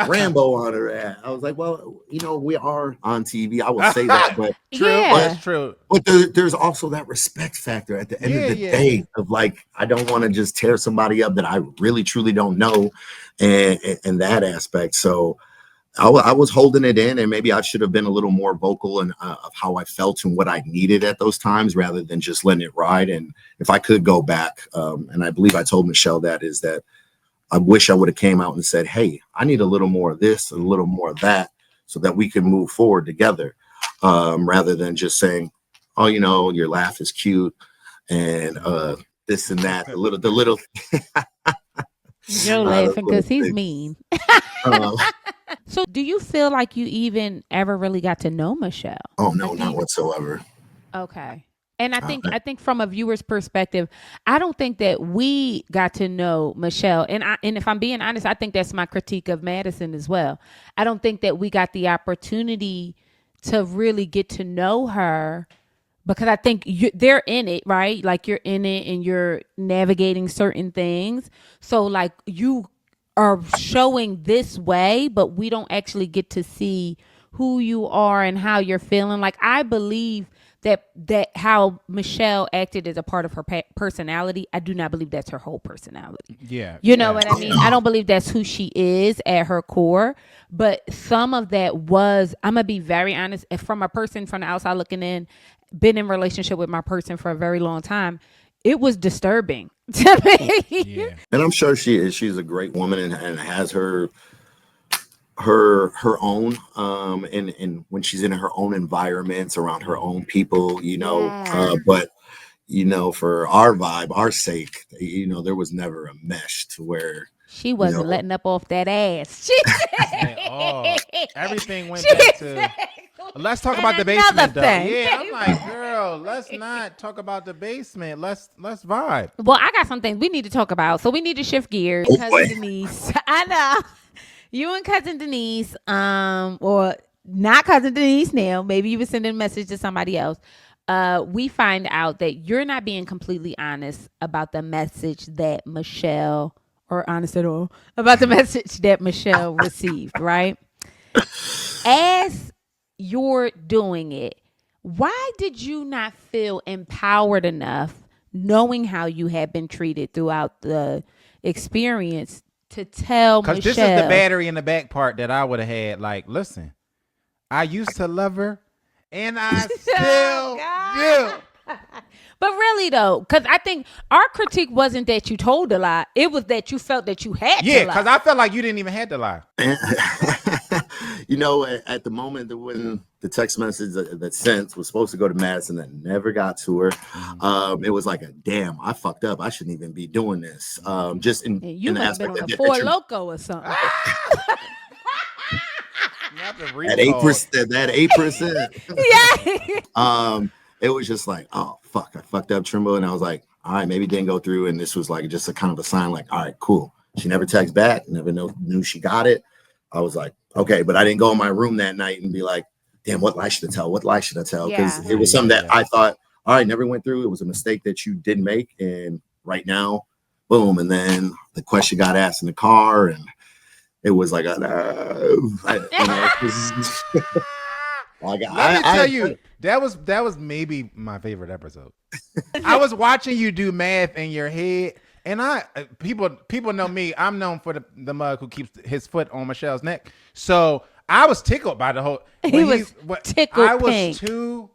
Rambo on her ass? I was like, well, we are on TV. I will say that, but True. Yeah. That's true. but there's also that respect factor at the end of the Yeah. day of like, I don't want to just tear somebody up that I really truly don't know, and that aspect. So I was holding it in, and maybe I should have been a little more vocal and of how I felt and what I needed at those times, rather than just letting it ride. And if I could go back, and I believe I told Michelle that I wish I would have came out and said, hey, I need a little more of this, a little more of that, so that we can move forward together, rather than just saying, oh, your laugh is cute and this and that. The little Joe laughing because he's mean. uh, So do you feel like you even ever really got to know Michelle? oh no, not whatsoever. Okay. And I think from a viewer's perspective, I don't think that we got to know Michelle. And if I'm being honest, I think that's my critique of Madison as well. I don't think that we got the opportunity to really get to know her, because I think they're in it, right? Like, you're in it and you're navigating certain things. So like, you are showing this way, but we don't actually get to see who you are and how you're feeling. Like, I believe that how Michelle acted as a part of her personality, I do not believe that's her whole personality. Yeah. You know what I mean? I don't believe that's who she is at her core. But some of that was, I'm going to be very honest, from a person from the outside looking in, been in relationship with my person for a very long time, it was disturbing to me. Yeah. And I'm sure she is. She's a great woman and has her own and when she's in her own environments around her own people, but for our vibe, our sake, there was never a mesh to where she wasn't letting up off that ass. Everything went back to let's talk about the basement though. Yeah, I'm like, girl, let's not talk about the basement. Let's vibe. Well, I got some things we need to talk about, so we need to shift gears. Cousin Denise, I know you and Cousin Denise, or not Cousin Denise now. Maybe you were sending a message to somebody else. We find out that you're not being completely honest about the message that Michelle, or honest at all, about the message that Michelle received, right? As you're doing it, why did you not feel empowered enough, knowing how you had been treated throughout the experience, to tell Michelle? Because this is the battery in the back part that I would have had. Like, listen, I used to love her, and I still do. But really, though, because I think our critique wasn't that you told a lie. It was that you felt that you had to lie. Yeah, because I felt like you didn't even have to lie. At the moment that when the text message that sent was supposed to go to Madison that never got to her, it was like, damn, I fucked up. I shouldn't even be doing this. Just in you in the must have aspect been on a Four Loco or something. At 8%, that 8%. Yeah. It was just like, oh fuck, I fucked up, Trimble, and I was like, all right, maybe it didn't go through, and this was like just a kind of a sign, like, all right, cool. She never texted back, never knew she got it. I was like, okay, but I didn't go in my room that night and be like, damn, what lie should I tell? What lie should I tell? Because it was something that I thought, all right, never went through. It was a mistake that you didn't make, and right now, boom. And then the question got asked in the car, and it was like, Let me tell you, that was maybe my favorite episode. I was watching you do math in your head, and people know me. I'm known for the mug who keeps his foot on Michelle's neck. So I was tickled by the whole. I was too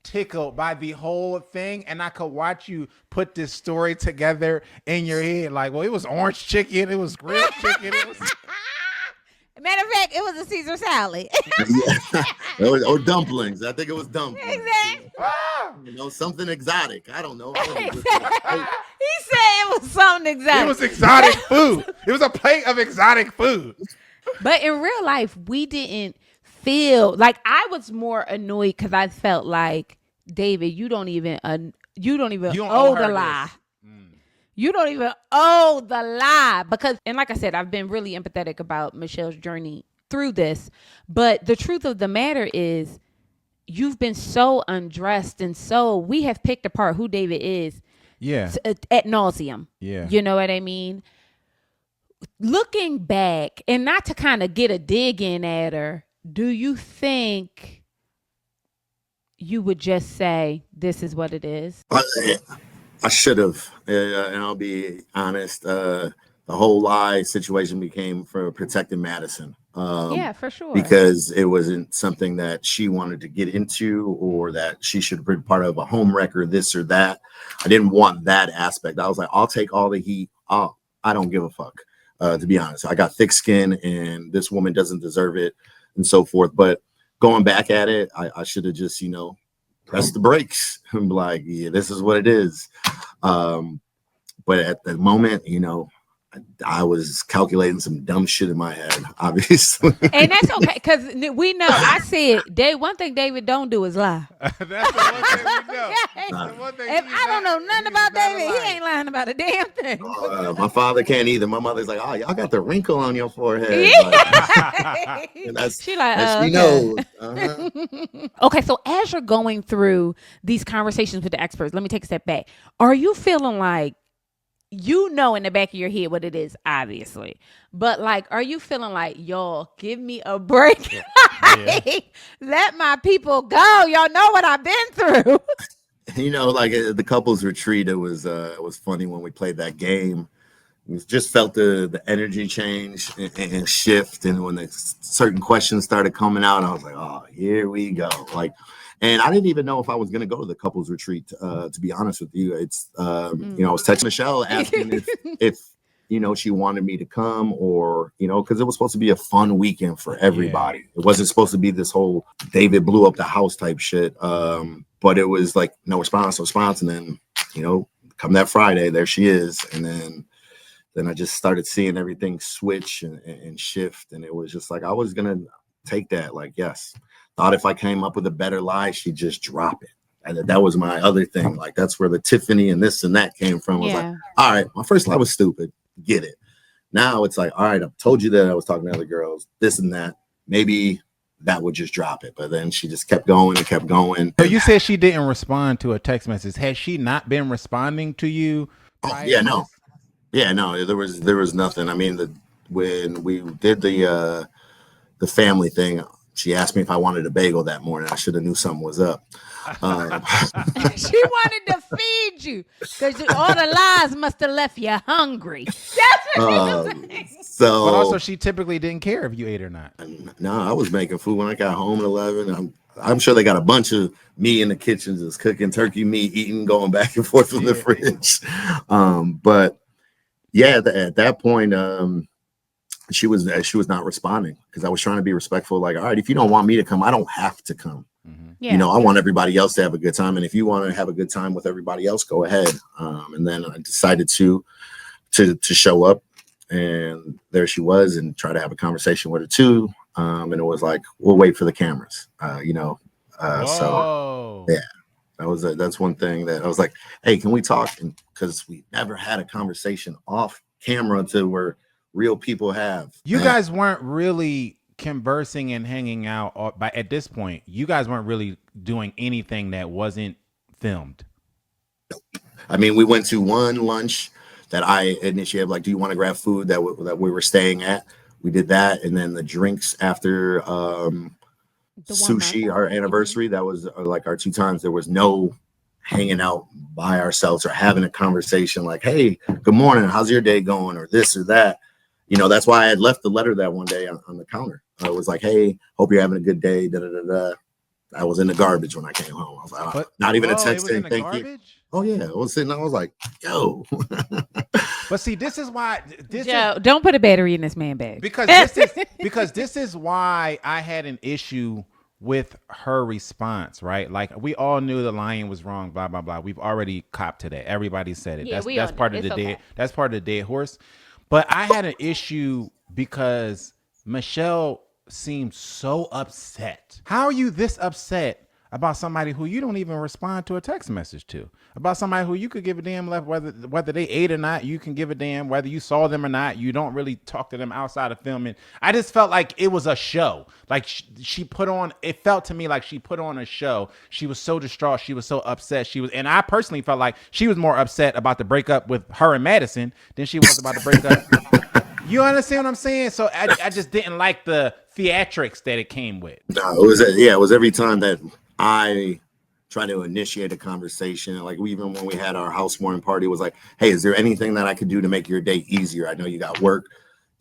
tickled by the whole thing, and I could watch you put this story together in your head. Like, well, it was orange chicken, it was grilled chicken, it was. Matter of fact, it was a Caesar salad. Or dumplings. I think it was dumplings. Exactly. Something exotic. I don't know. He said it was something exotic. It was exotic food. It was a plate of exotic food. But in real life, we didn't feel like, I was more annoyed because I felt like, David, you don't even owe the lie. You don't even owe the lie, because, and like I said, I've been really empathetic about Michelle's journey through this. But the truth of the matter is, you've been so undressed, and so we have picked apart who David is. Yeah. Ad nauseum. Yeah. You know what I mean? Looking back, and not to kind of get a dig in at her, do you think you would just say, this is what it is? I should have, and I'll be honest. The whole lie situation became for protecting Madison. Yeah, for sure. Because it wasn't something that she wanted to get into, or that she should be part of a home record, this or that. I didn't want that aspect. I was like, I'll take all the heat. I don't give a fuck. To be honest, I got thick skin, and this woman doesn't deserve it, and so forth. But going back at it, I should have just, press the brakes and be like, yeah, this is what it is. But at the moment, I was calculating some dumb shit in my head, obviously. And that's okay, because we know, I said, one thing David don't do is lie. That's the one thing we know. If I don't know nothing about David, he ain't lying about a damn thing. My father can't either. My mother's like, oh, y'all got the wrinkle on your forehead. Yeah. She like, she knows. Uh-huh. Okay, so as you're going through these conversations with the experts, let me take a step back. Are you feeling like you know in the back of your head what it is, obviously. But like, are you feeling like, y'all, give me a break? Like, let my people go. Y'all know what I've been through. Like the couples retreat, it was funny when we played that game. You just felt the energy change and shift, and when the certain questions started coming out, I was like, "Oh, here we go!" Like, and I didn't even know if I was going to go to the couples retreat. To be honest with you, it's I was texting Michelle asking if she wanted me to come, or because it was supposed to be a fun weekend for everybody. It wasn't supposed to be this whole David blew up the house type shit. But it was like no response, and then come that Friday, there she is, and then I just started seeing everything switch and shift. And it was just like, I was going to take that. Like, yes, thought if I came up with a better lie, she'd just drop it. And that was my other thing. Like, that's where the Tiffany and this and that came from. I was like, all right, my first lie was stupid. Get it. Now it's like, all right, I've told you that I was talking to other girls, this and that. Maybe that would just drop it. But then she just kept going and kept going. So you said she didn't respond to a text message. Has she not been responding to you? Oh, yeah, no. Yeah, no, there was nothing. I mean, when we did the family thing, she asked me if I wanted a bagel that morning. I should have knew something was up. She wanted to feed you because all the lies must have left you hungry. That's what so. But also, she typically didn't care if you ate or not. No, I was making food when I got home at 11. I'm sure they got a bunch of me in the kitchen just cooking turkey meat, eating, going back and forth from the fridge. But yeah, at that point, she was not responding because I was trying to be respectful. Like, all right, if you don't want me to come, I don't have to come. Mm-hmm. Yeah. I want everybody else to have a good time, and if you want to have a good time with everybody else, go ahead. And then I decided to show up, and there she was, and try to have a conversation with her too. And it was like, we'll wait for the cameras. So yeah. That's one thing that I was like, hey, can we talk? Because we never had a conversation off camera to where real people have. You guys weren't really conversing and hanging out, but at this point, you guys weren't really doing anything that wasn't filmed. I mean, we went to one lunch that I initiated. Like, do you want to grab food that we were staying at? We did that, and then the drinks after sushi, our anniversary, that was like our 2 times. There was no hanging out by ourselves or having a conversation like, hey, good morning, how's your day going, or this or that. That's why I had left the letter that one day on the counter. I was like, hey, hope you're having a good day, da da da da. I was in the garbage when I came home. I was like, not even a text saying thank you. Oh yeah, I was sitting. I was like, yo. But see, this is why. Joe, don't put a battery in this man bag. Because this is why I had an issue with her response, right? Like, we all knew the lion was wrong, blah blah blah. We've already copped to that. Everybody said it. That's part of the dead. That's part of the dead horse. But I had an issue because Michelle seemed so upset. How are you this upset about somebody who you don't even respond to a text message to? About somebody who you could give a damn left whether they ate or not. You can give a damn whether you saw them or not. You don't really talk to them outside of filming. I just felt like it was a show. Like she put on. It felt to me like she put on a show. She was so distraught. She was so upset. And I personally felt like she was more upset about the breakup with her and Madison than she was about the breakup. You understand what I'm saying? So I just didn't like the theatrics that it came with. No, it was every time that I tried to initiate a conversation. Like, even when we had our housewarming party, it was like, hey, is there anything that I could do to make your day easier? I know you got work.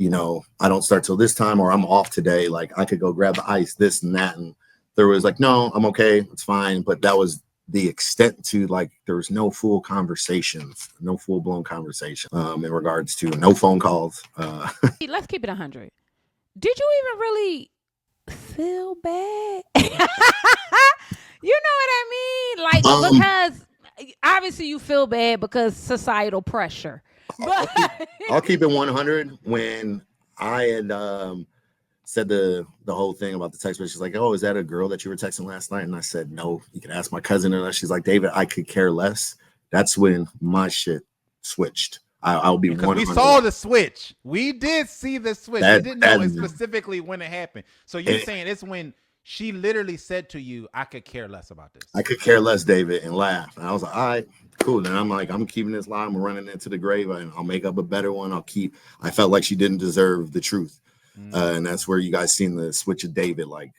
I don't start till this time, or I'm off today. Like, I could go grab the ice, this and that. And there was like, no, I'm okay. It's fine. But that was the extent to, like, there was no full conversations, no full blown conversation in regards to no phone calls. Let's keep it 100. Did you even really feel bad? You know what I mean? Like, because obviously you feel bad because societal pressure. But I'll keep it 100. When I had said the whole thing about the text message, she's like, oh, is that a girl that you were texting last night? And I said, no, you can ask my cousin. And she's like, David, I could care less. That's when my shit switched. I'll be 100. We saw the switch. We did see the switch. We didn't know specifically when it happened. So you're saying it's when She literally said to you, I could care less about this. I could care less, David, and laugh. And I was like, all right, cool. Then I'm like, I'm keeping this lie. I'm running into the grave, and I'll make up a better one. I felt like she didn't deserve the truth. And that's where you guys seen the switch of David, like,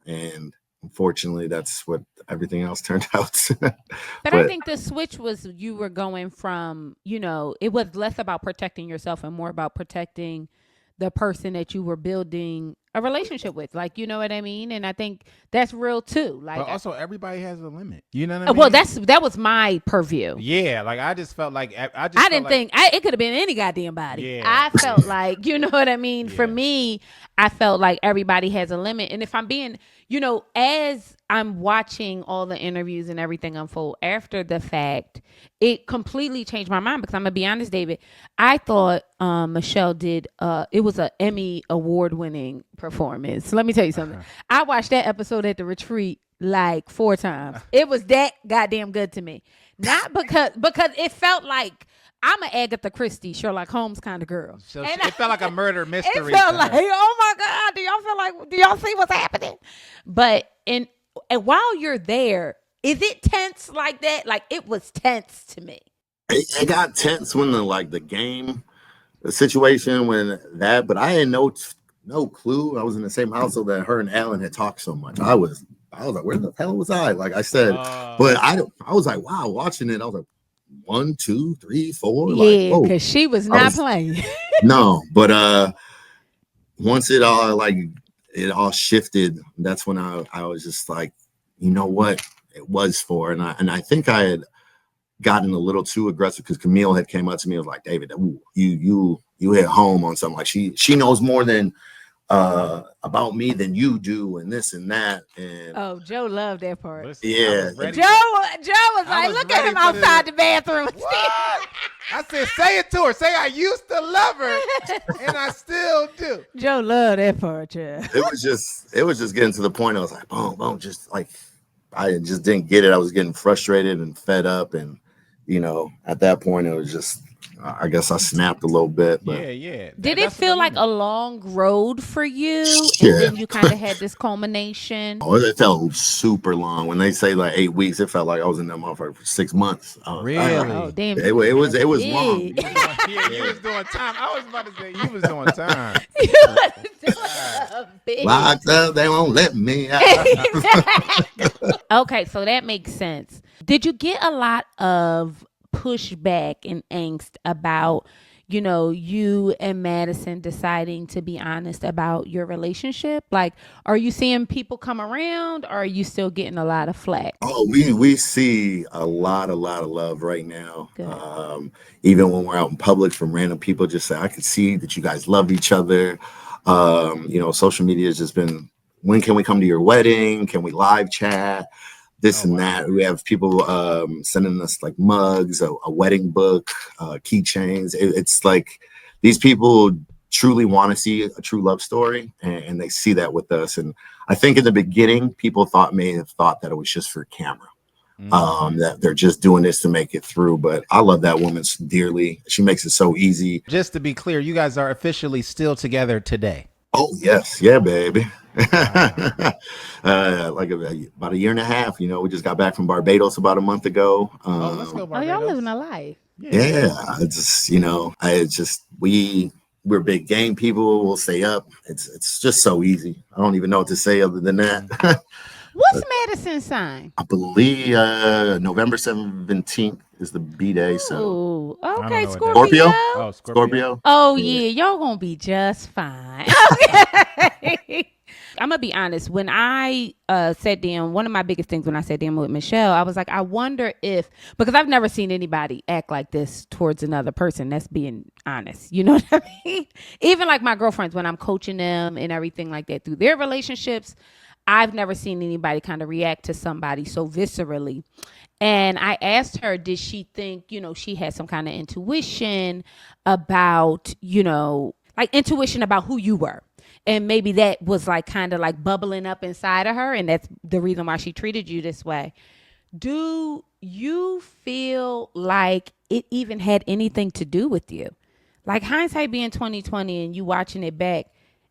and unfortunately, that's what everything else turned out. But I think the switch was you were going from, it was less about protecting yourself and more about protecting the person that you were building a relationship with. Like, you know what I mean? And I think that's real too. Like, but also everybody has a limit. You know what I mean? Well, that was my purview. Yeah, like I just felt like I didn't think it could have been any goddamn body. Yeah. I felt like, you know what I mean? Yeah. For me, I felt like everybody has a limit. And if I'm being, as I'm watching all the interviews and everything unfold after the fact, it completely changed my mind because I'm gonna be honest, David. I thought Michelle did it was an Emmy award winning performance. Let me tell you something. I watched that episode at the retreat like 4 times. It was that goddamn good to me. Not because it felt like I'm an Agatha Christie, Sherlock Holmes kind of girl. So it felt like a murder mystery. It felt like, oh my God, do y'all see what's happening? But and while you're there, is it tense like that? Like it was tense to me. It got tense when the game, the situation but I had no clue. I was in the same household that her and Alan had talked so much. I was like, where the hell was I? Like I said, but I was like, wow, watching it. I was like, 1, 2, 3, 4. Yeah, because she was not playing. No, but once it all shifted, that's when I was just like, you know what it was for, and I think I had gotten a little too aggressive because Camille had came up to me and was like, David, ooh, you hit home on something. Like she knows more than about me than you do, and this and that. And Joe loved that part. Listen, yeah, Joe was like, look at him outside the bathroom. What? I said, say it to her. Say I used to love her, and I still do. Joe loved that part, yeah. It was just getting to the point. I was like, boom, boom, just like I just didn't get it. I was getting frustrated and fed up, and at that point, it was just. I guess I snapped a little bit. But yeah. Did it feel like a long road for you? Yeah. And then you kind of had this culmination? Oh, it felt super long. When they say like 8 weeks, it felt like I was in that motherfucker for 6 months. Really? Oh, damn. It was long. You was doing time. I was about to say you was doing time. Locked up, they won't let me out. Okay, so that makes sense. Did you get a lot of pushback and angst about, you and Madison deciding to be honest about your relationship? Like, are you seeing people come around, or are you still getting a lot of flack? Oh, we see a lot of love right now. Even when we're out in public, from random people just say, I can see that you guys love each other. Social media has just been, when can we come to your wedding? Can we live chat? This and that. We have people sending us like mugs, a wedding book, keychains. It's like these people truly want to see a true love story, and they see that with us. And I think in the beginning, people may have thought that it was just for camera, that they're just doing this to make it through. But I love that woman dearly. She makes it so easy. Just to be clear, you guys are officially still together today. Oh, yes. Yeah, baby. Like about a year and a half, we just got back from Barbados about a month ago. Let's go Barbados. Y'all living a life. Yeah. It's just, we're big game people. We'll stay up. It's just so easy. I don't even know what to say other than that. What's Madison's sign? I believe November 17th is the B-Day. So okay, Scorpio. Scorpio. Oh yeah, y'all gonna be just fine. Okay. I'm gonna be honest. When I sat down, one of my biggest things when I sat down with Michelle, I was like, I wonder because I've never seen anybody act like this towards another person. That's being honest. You know what I mean? Even like my girlfriends, when I'm coaching them and everything like that through their relationships, I've never seen anybody kind of react to somebody so viscerally. And I asked her, did she think, she had some kind of intuition about, intuition about who you were. And maybe that was like kind of like bubbling up inside of her. And that's the reason why she treated you this way. Do you feel like it even had anything to do with you? Like hindsight being 2020 and you watching it back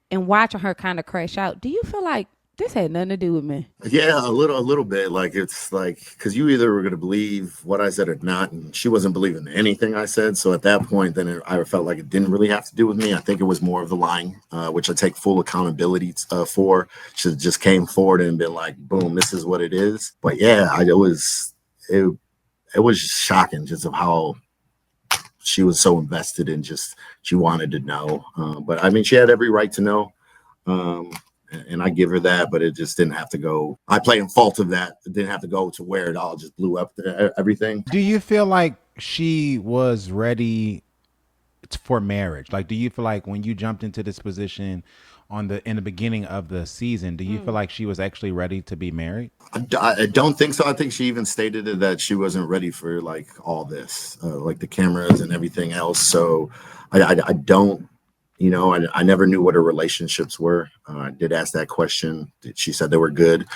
and watching her kind of crash out. Do you feel like This had nothing to do with me. Yeah, a little bit. Like it's like because you either were going to believe what I said or not, and she wasn't believing anything I said. So at that point, then I felt like it didn't really have to do with me. I think it was more of the lying, which I take full accountability for. She just came forward and been like, "Boom, this is what it is." But yeah, it was shocking just of how she was so invested in just she wanted to know. But I mean, she had every right to know. And I give her that, but it just didn't have to go. I play in fault of that. It didn't have to go to where it all just blew up everything. Do you feel like she was ready for marriage? Like, do you feel like when you jumped into this position in the beginning of the season, do you feel like she was actually ready to be married? I don't think so. I think she even stated it that she wasn't ready for like all this, like the cameras and everything else. So I don't. I never knew what her relationships were. I did ask that question. She said they were good.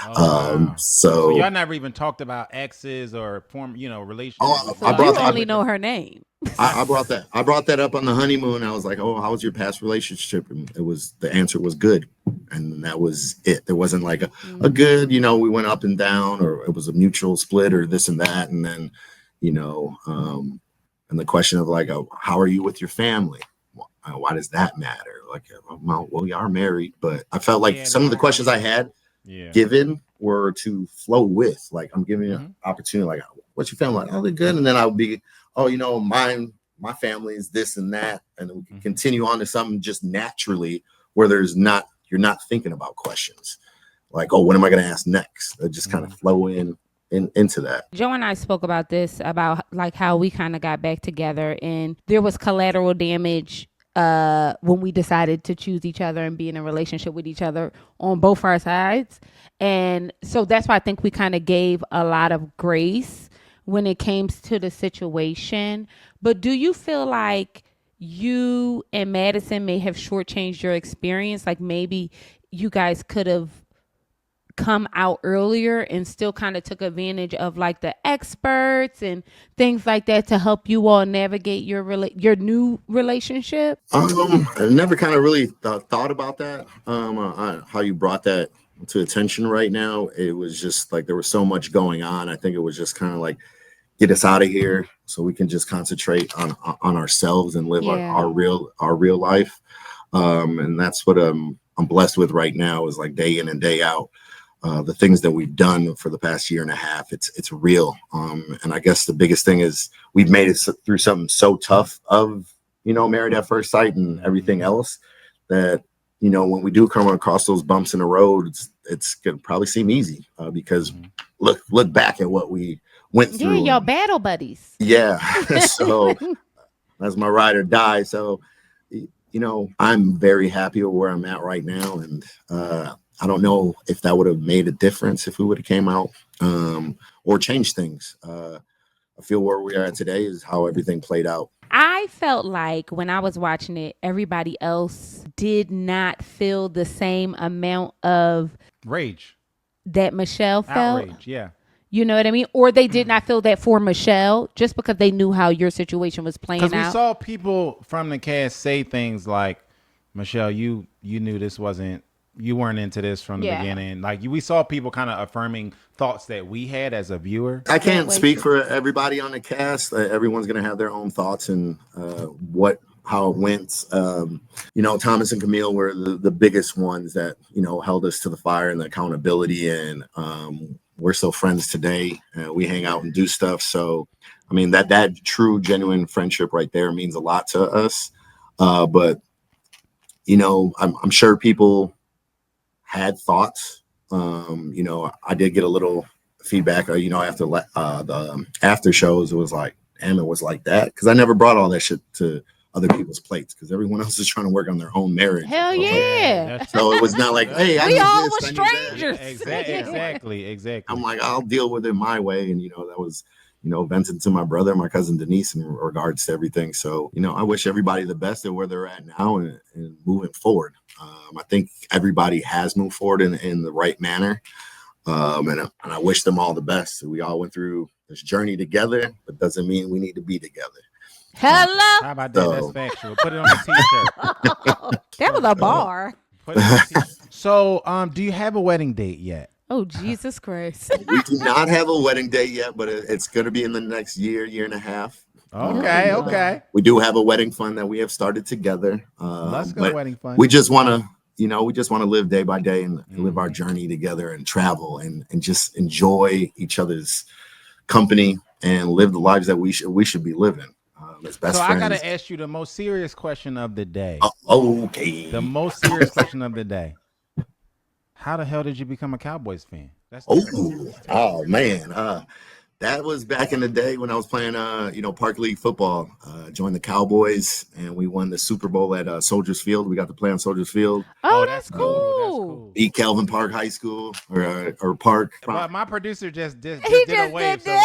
Wow. So So y'all never even talked about exes or relationships. So I you brought only know her name. I brought that up on the honeymoon. I was like, "Oh, how was your past relationship?" And the answer was good, and that was it. There wasn't like a good, we went up and down, or it was a mutual split, or this and that, and then, and the question of like, how are you with your family? Why does that matter? Like, well, we are married, but I felt like some of the questions I had given were to flow with. Like, I'm giving you an opportunity. Like, what's your family like? Oh, they're good, and then I'll be, my family is this and that, and then we can continue on to something just naturally where you're not thinking about questions like, oh, what am I going to ask next? They just kind of flow into that. Joe and I spoke about this, about like how we kind of got back together, and there was collateral damage when we decided to choose each other and be in a relationship with each other on both our sides. And so that's why I think we kind of gave a lot of grace when it came to the situation. But do you feel like you and Madison may have shortchanged your experience? Like maybe you guys could have come out earlier and still kind of took advantage of like the experts and things like that to help you all navigate your new relationship? I never kind of really thought about that. How you brought that to attention right now. It was just like there was so much going on. I think it was just kind of like, get us out of here so we can just concentrate on ourselves and live our real life. And that's what I'm blessed with right now, is like day in and day out. The things that we've done for the past year and a half, it's real. And I guess the biggest thing is we've made it through something so tough of, Married at First Sight and everything else, that, when we do come across those bumps in the road, it's going to probably seem easy because look back at what we went through. Yeah, y'all battle buddies. Yeah. So that's my ride or die. So, I'm very happy with where I'm at right now. And, I don't know if that would have made a difference if we would have came out or changed things. I feel where we are at today is how everything played out. I felt like when I was watching it, everybody else did not feel the same amount of rage that Michelle felt. Outrage, yeah. You know what I mean? Or they did not feel that for Michelle just because they knew how your situation was playing out. Because we saw people from the cast say things like, Michelle, you knew this wasn't, you weren't into this from the beginning. Like we saw people kind of affirming thoughts that we had as a viewer. I can't speak for everybody on the cast. Everyone's going to have their own thoughts and how it went. Thomas and Camille were the biggest ones that, held us to the fire and the accountability. And we're still friends today. We hang out and do stuff. So, I mean, that true, genuine friendship right there means a lot to us. But, I'm sure people had thoughts. I did get a little feedback, after the after shows. It was like, damn, it was like that. Because I never brought all that shit to other people's plates because everyone else is trying to work on their own marriage. Hell yeah. Like, so it was not like, hey, we all were strangers. Exactly. I'm like, I'll deal with it my way. And, that was, venting to my brother, my cousin Denise, in regards to everything. So, I wish everybody the best at where they're at now and moving forward. I think everybody has moved forward in the right manner. And I wish them all the best. We all went through this journey together, but doesn't mean we need to be together. Hello. How about that? That's factual. Put it on a t-shirt. That was a bar. Put it on a t-shirt. So, do you have a wedding date yet? Oh, Jesus Christ. We do not have a wedding date yet, but it's going to be in the next year and a half. Okay, okay. We do have a wedding fund that we have started together. Let's go but wedding fund. We just want to, live day by day and live our journey together and travel and just enjoy each other's company and live the lives that we should be living. As best so friends. I gotta ask you the most serious question of the day. Okay. The most serious question of the day. How the hell did you become a Cowboys fan? That's oh man. That was back in the day when I was playing, Park League football. Joined the Cowboys, and we won the Super Bowl at Soldiers Field. We got to play on Soldiers Field. Oh, that's That's cool. cool. Beat Calvin Park High School or Park. Well, my producer just did just a wave. did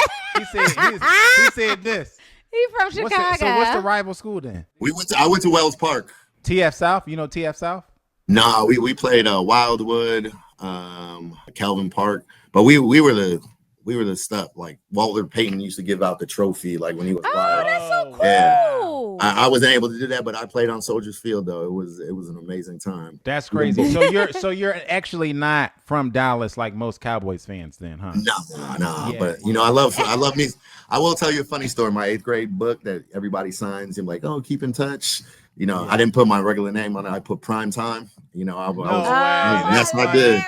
So this. he said this. He from Chicago. So what's the rival school then? I went to Wells Park. TF South. You know TF South? No, we played Wildwood, Calvin Park, but we were the stuff. Like Walter Payton used to give out the trophy, like when he was Oh, that's so cool. Yeah. I wasn't able to do that, but I played on Soldiers Field though. It was an amazing time. That's crazy. So you're actually not from Dallas like most Cowboys fans then, huh? No. Yeah. But I love me. I will tell you a funny story. My 8th grade book that everybody signs, I'm like, oh, keep in touch. I didn't put my regular name on it. I put Prime Time. That's what I did.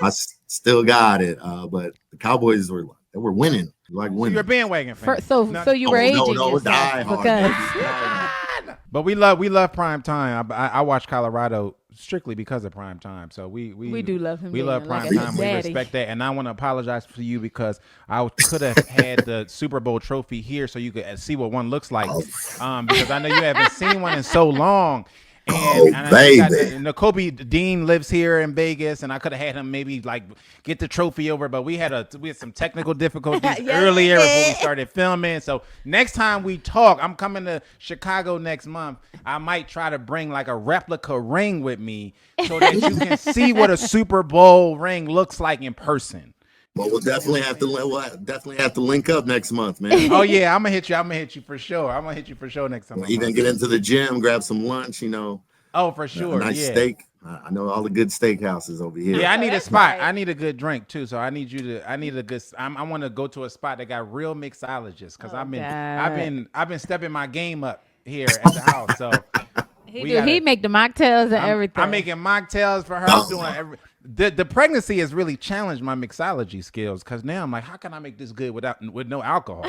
I still got it. But the Cowboys were winning. Like winning. So you're a bandwagon fan. So you were aging yourself die because. But we love Prime Time. I watch Colorado strictly because of Prime Time. So we do love him. We love Prime like Time. We respect that. And I want to apologize for you because I could have had the Super Bowl trophy here so you could see what one looks like. Because I know you haven't seen one in so long. And baby. N'Kobe Dean lives here in Vegas, and I could have had him maybe like get the trophy over, but we had some technical difficulties earlier before we started filming. So next time we talk, I'm coming to Chicago next month. I might try to bring like a replica ring with me so that you can see what a Super Bowl ring looks like in person. Well, we'll definitely have to link up next month, man. Oh yeah, I'm gonna hit you for sure. I'm gonna hit you for sure next time. Even get into the gym, grab some lunch, Oh, for sure. A nice steak. I know all the good steakhouses over here. Yeah, I need a spot. Right. I need a good drink too. So I need a good. I want to go to a spot that got real mixologists because I've been stepping my game up here at the house. So he make the mocktails and everything. I'm making mocktails for her. I'm doing every. The pregnancy has really challenged my mixology skills because now I'm like, how can I make this good with no alcohol?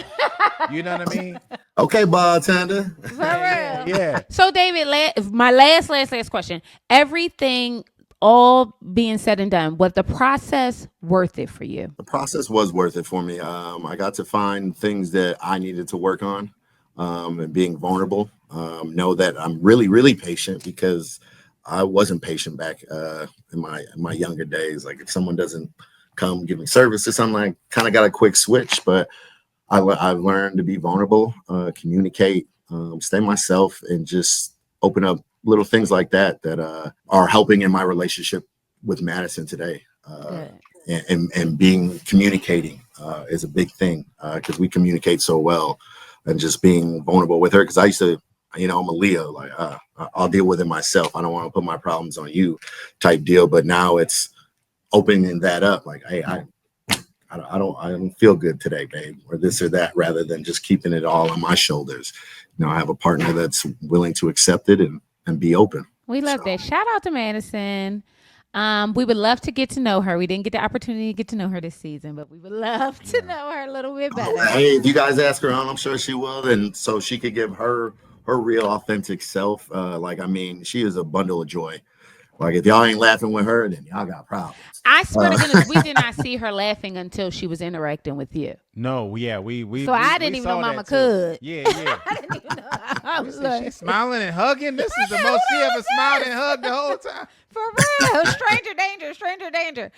You know what I mean? Okay, bartender. For real. Yeah. So, David, my last question. Everything, all being said and done, was the process worth it for you? The process was worth it for me. I got to find things that I needed to work on and being vulnerable. Know that I'm really, really patient because I wasn't patient back in my younger days. Like if someone doesn't come give me service or something, I kind of got a quick switch. But I've learned to be vulnerable, communicate, stay myself, and just open up little things like that are helping in my relationship with Madison today. And communicating is a big thing because we communicate so well, and just being vulnerable with her. Because I used to. I'm a Leo, like I'll deal with it myself. I don't want to put my problems on you type deal. But now it's opening that up. Like, hey, I don't feel good today, babe, or this or that, rather than just keeping it all on my shoulders. I have a partner that's willing to accept it and be open. We love that. Shout out to Madison. We would love to get to know her. We didn't get the opportunity to get to know her this season, but we would love to know her a little bit better. Hey, if you guys ask her on, I'm sure she will. And so she could give her real authentic self. She is a bundle of joy. Like if y'all ain't laughing with her, then y'all got problems. I swear to goodness, we did not see her laughing until she was interacting with you. No, yeah, we. So I didn't even know Mama could. Yeah. I didn't even know. I was like, she's smiling and hugging. This is the most she ever smiled and hugged the whole time. For real, stranger danger.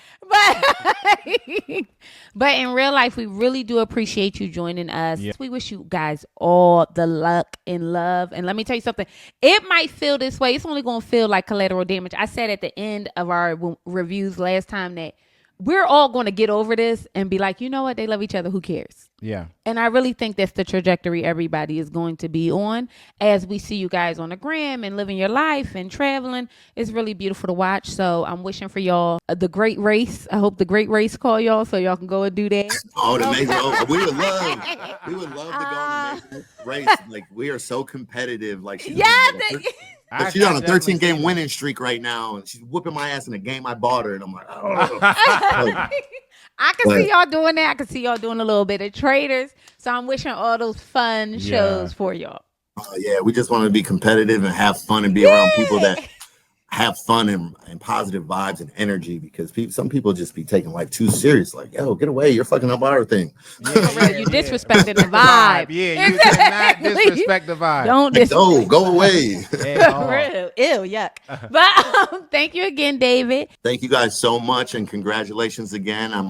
But in real life, we really do appreciate you joining us. Yeah. We wish you guys all the luck and love. And let me tell you something. It might feel this way. It's only going to feel like collateral damage. I said at the end of our reviews last time that we're all going to get over this and be like, you know what? They love each other. Who cares? Yeah. And I really think that's the trajectory everybody is going to be on as we see you guys on the gram and living your life and traveling. It's really beautiful to watch. So I'm wishing for y'all the great race. I hope the great race call y'all so y'all can go and do that. Oh, the amazing! We would love to go on the race. Like, we are so competitive. Like, she's on a 13-game winning streak right now, and she's whooping my ass in a game I bought her, and I'm like, oh. I can see y'all doing that. I can see y'all doing a little bit of traders. So I'm wishing all those fun shows for y'all. Yeah, we just want to be competitive and have fun and be around people that have fun and positive vibes and energy, because some people just be taking life too serious. Like, yo, get away. You're fucking up our thing. You disrespecting the vibe. Yeah, you cannot disrespect the vibe. Don't disrespect. Go away. Real. Ew, yuck. But thank you again, David. Thank you guys so much, and congratulations again. I'm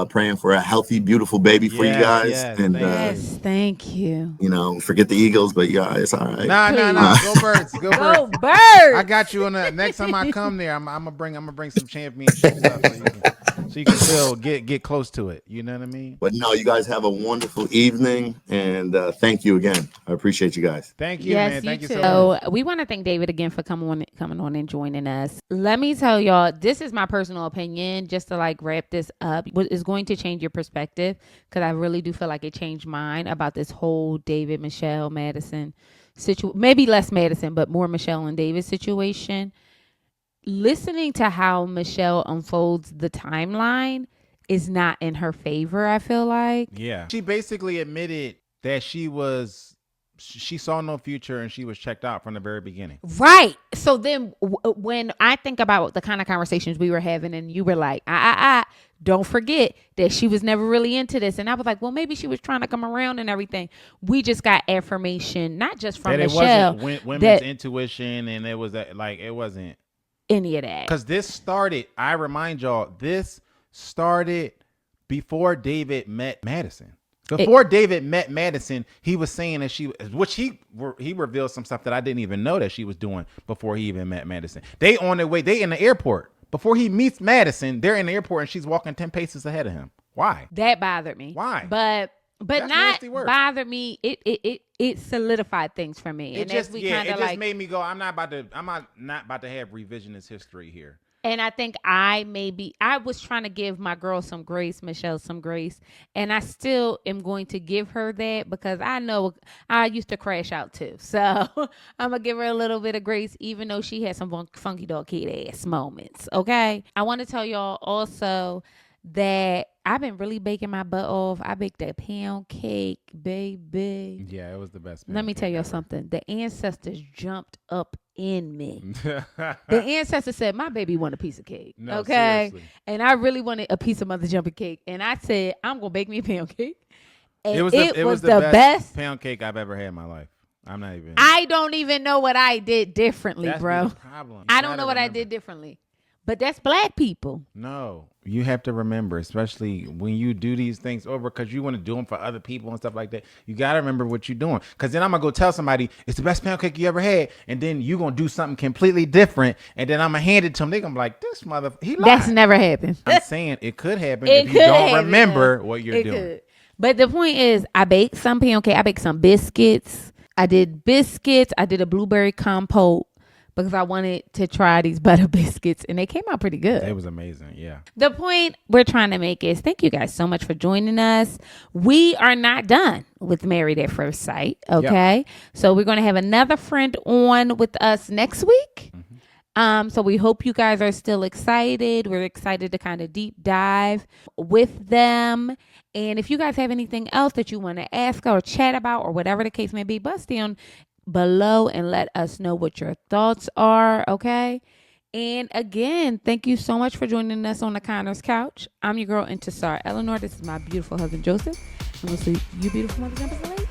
praying for a healthy, beautiful baby for you guys. Yes, thank you. You know, forget the Eagles, but yeah, it's all right. Nah. Go Birds. Go Birds. I got you on the next time I come there. I'm gonna bring some championship stuff so you can still get close to it. You know what I mean? But no, you guys have a wonderful evening, and thank you again. I appreciate you guys. Thank you, man. Thank you so much. So we want to thank David again for coming on and joining us. Let me tell y'all, this is my personal opinion, just to like wrap this up. What is going to change your perspective, because I really do feel like it changed mine about this whole David, Michelle, Madison situation. Maybe less Madison, but more Michelle and David situation. Listening to how Michelle unfolds the timeline is not in her favor, I feel like. Yeah. She basically admitted that she saw no future and she was checked out from the very beginning. Right. So then when I think about the kind of conversations we were having, and you were like, don't forget that she was never really into this. And I was like, well, maybe she was trying to come around and everything. We just got affirmation, not just from that Michelle. It wasn't women's intuition, and it was like, it wasn't any of that. Because this started, I remind y'all, this started before David met Madison. Before David met Madison, he was saying that he revealed some stuff that I didn't even know that she was doing before he even met Madison. They on their way, they in the airport. Before he meets Madison, they're in the airport and she's walking 10 paces ahead of him. Why? That bothered me. Why? But not bothered me. It solidified things for me. It just made me go, I'm not about to have revisionist history here. And I think I was trying to give my girl some grace, Michelle some grace. And I still am going to give her that, because I know I used to crash out too. So I'm going to give her a little bit of grace, even though she had some funky dog kid ass moments. Okay. I want to tell y'all also that I've been really baking my butt off. I baked that pound cake, baby. Yeah, it was the best. Let me tell y'all something. The ancestors jumped up in me. The ancestor said, my baby want a piece of cake. No, okay. Seriously. And I really wanted a piece of mother jumping cake. And I said, I'm going to bake me a pound cake. And it was the best pound cake I've ever had in my life. I don't even know what I did differently, that's bro. The problem. I don't know what I did differently. But that's black people. No, you have to remember, especially when you do these things over, because you want to do them for other people and stuff like that. You got to remember what you're doing. Because then I'm going to go tell somebody it's the best pound cake you ever had. And then you're going to do something completely different. And then I'm going to hand it to them. They're going to be like, this mother, he lied. That's never happened. I'm saying it could happen if you don't remember what you're doing. Could. But the point is, I baked some pound cake. I baked some biscuits. I did a blueberry compote, because I wanted to try these butter biscuits, and they came out pretty good. It was amazing, yeah. The point we're trying to make is, thank you guys so much for joining us. We are not done with Married at First Sight, okay? Yep. So we're going to have another friend on with us next week. Mm-hmm. So we hope you guys are still excited. We're excited to kind of deep dive with them. And if you guys have anything else that you want to ask or chat about, or whatever the case may be, bust down below and let us know what your thoughts are, okay? And again, thank you so much for joining us on the Conner's Couch. I'm your girl, Intisar Eleanor. This is my beautiful husband, Joseph. And we'll see you beautiful mother jumpers later.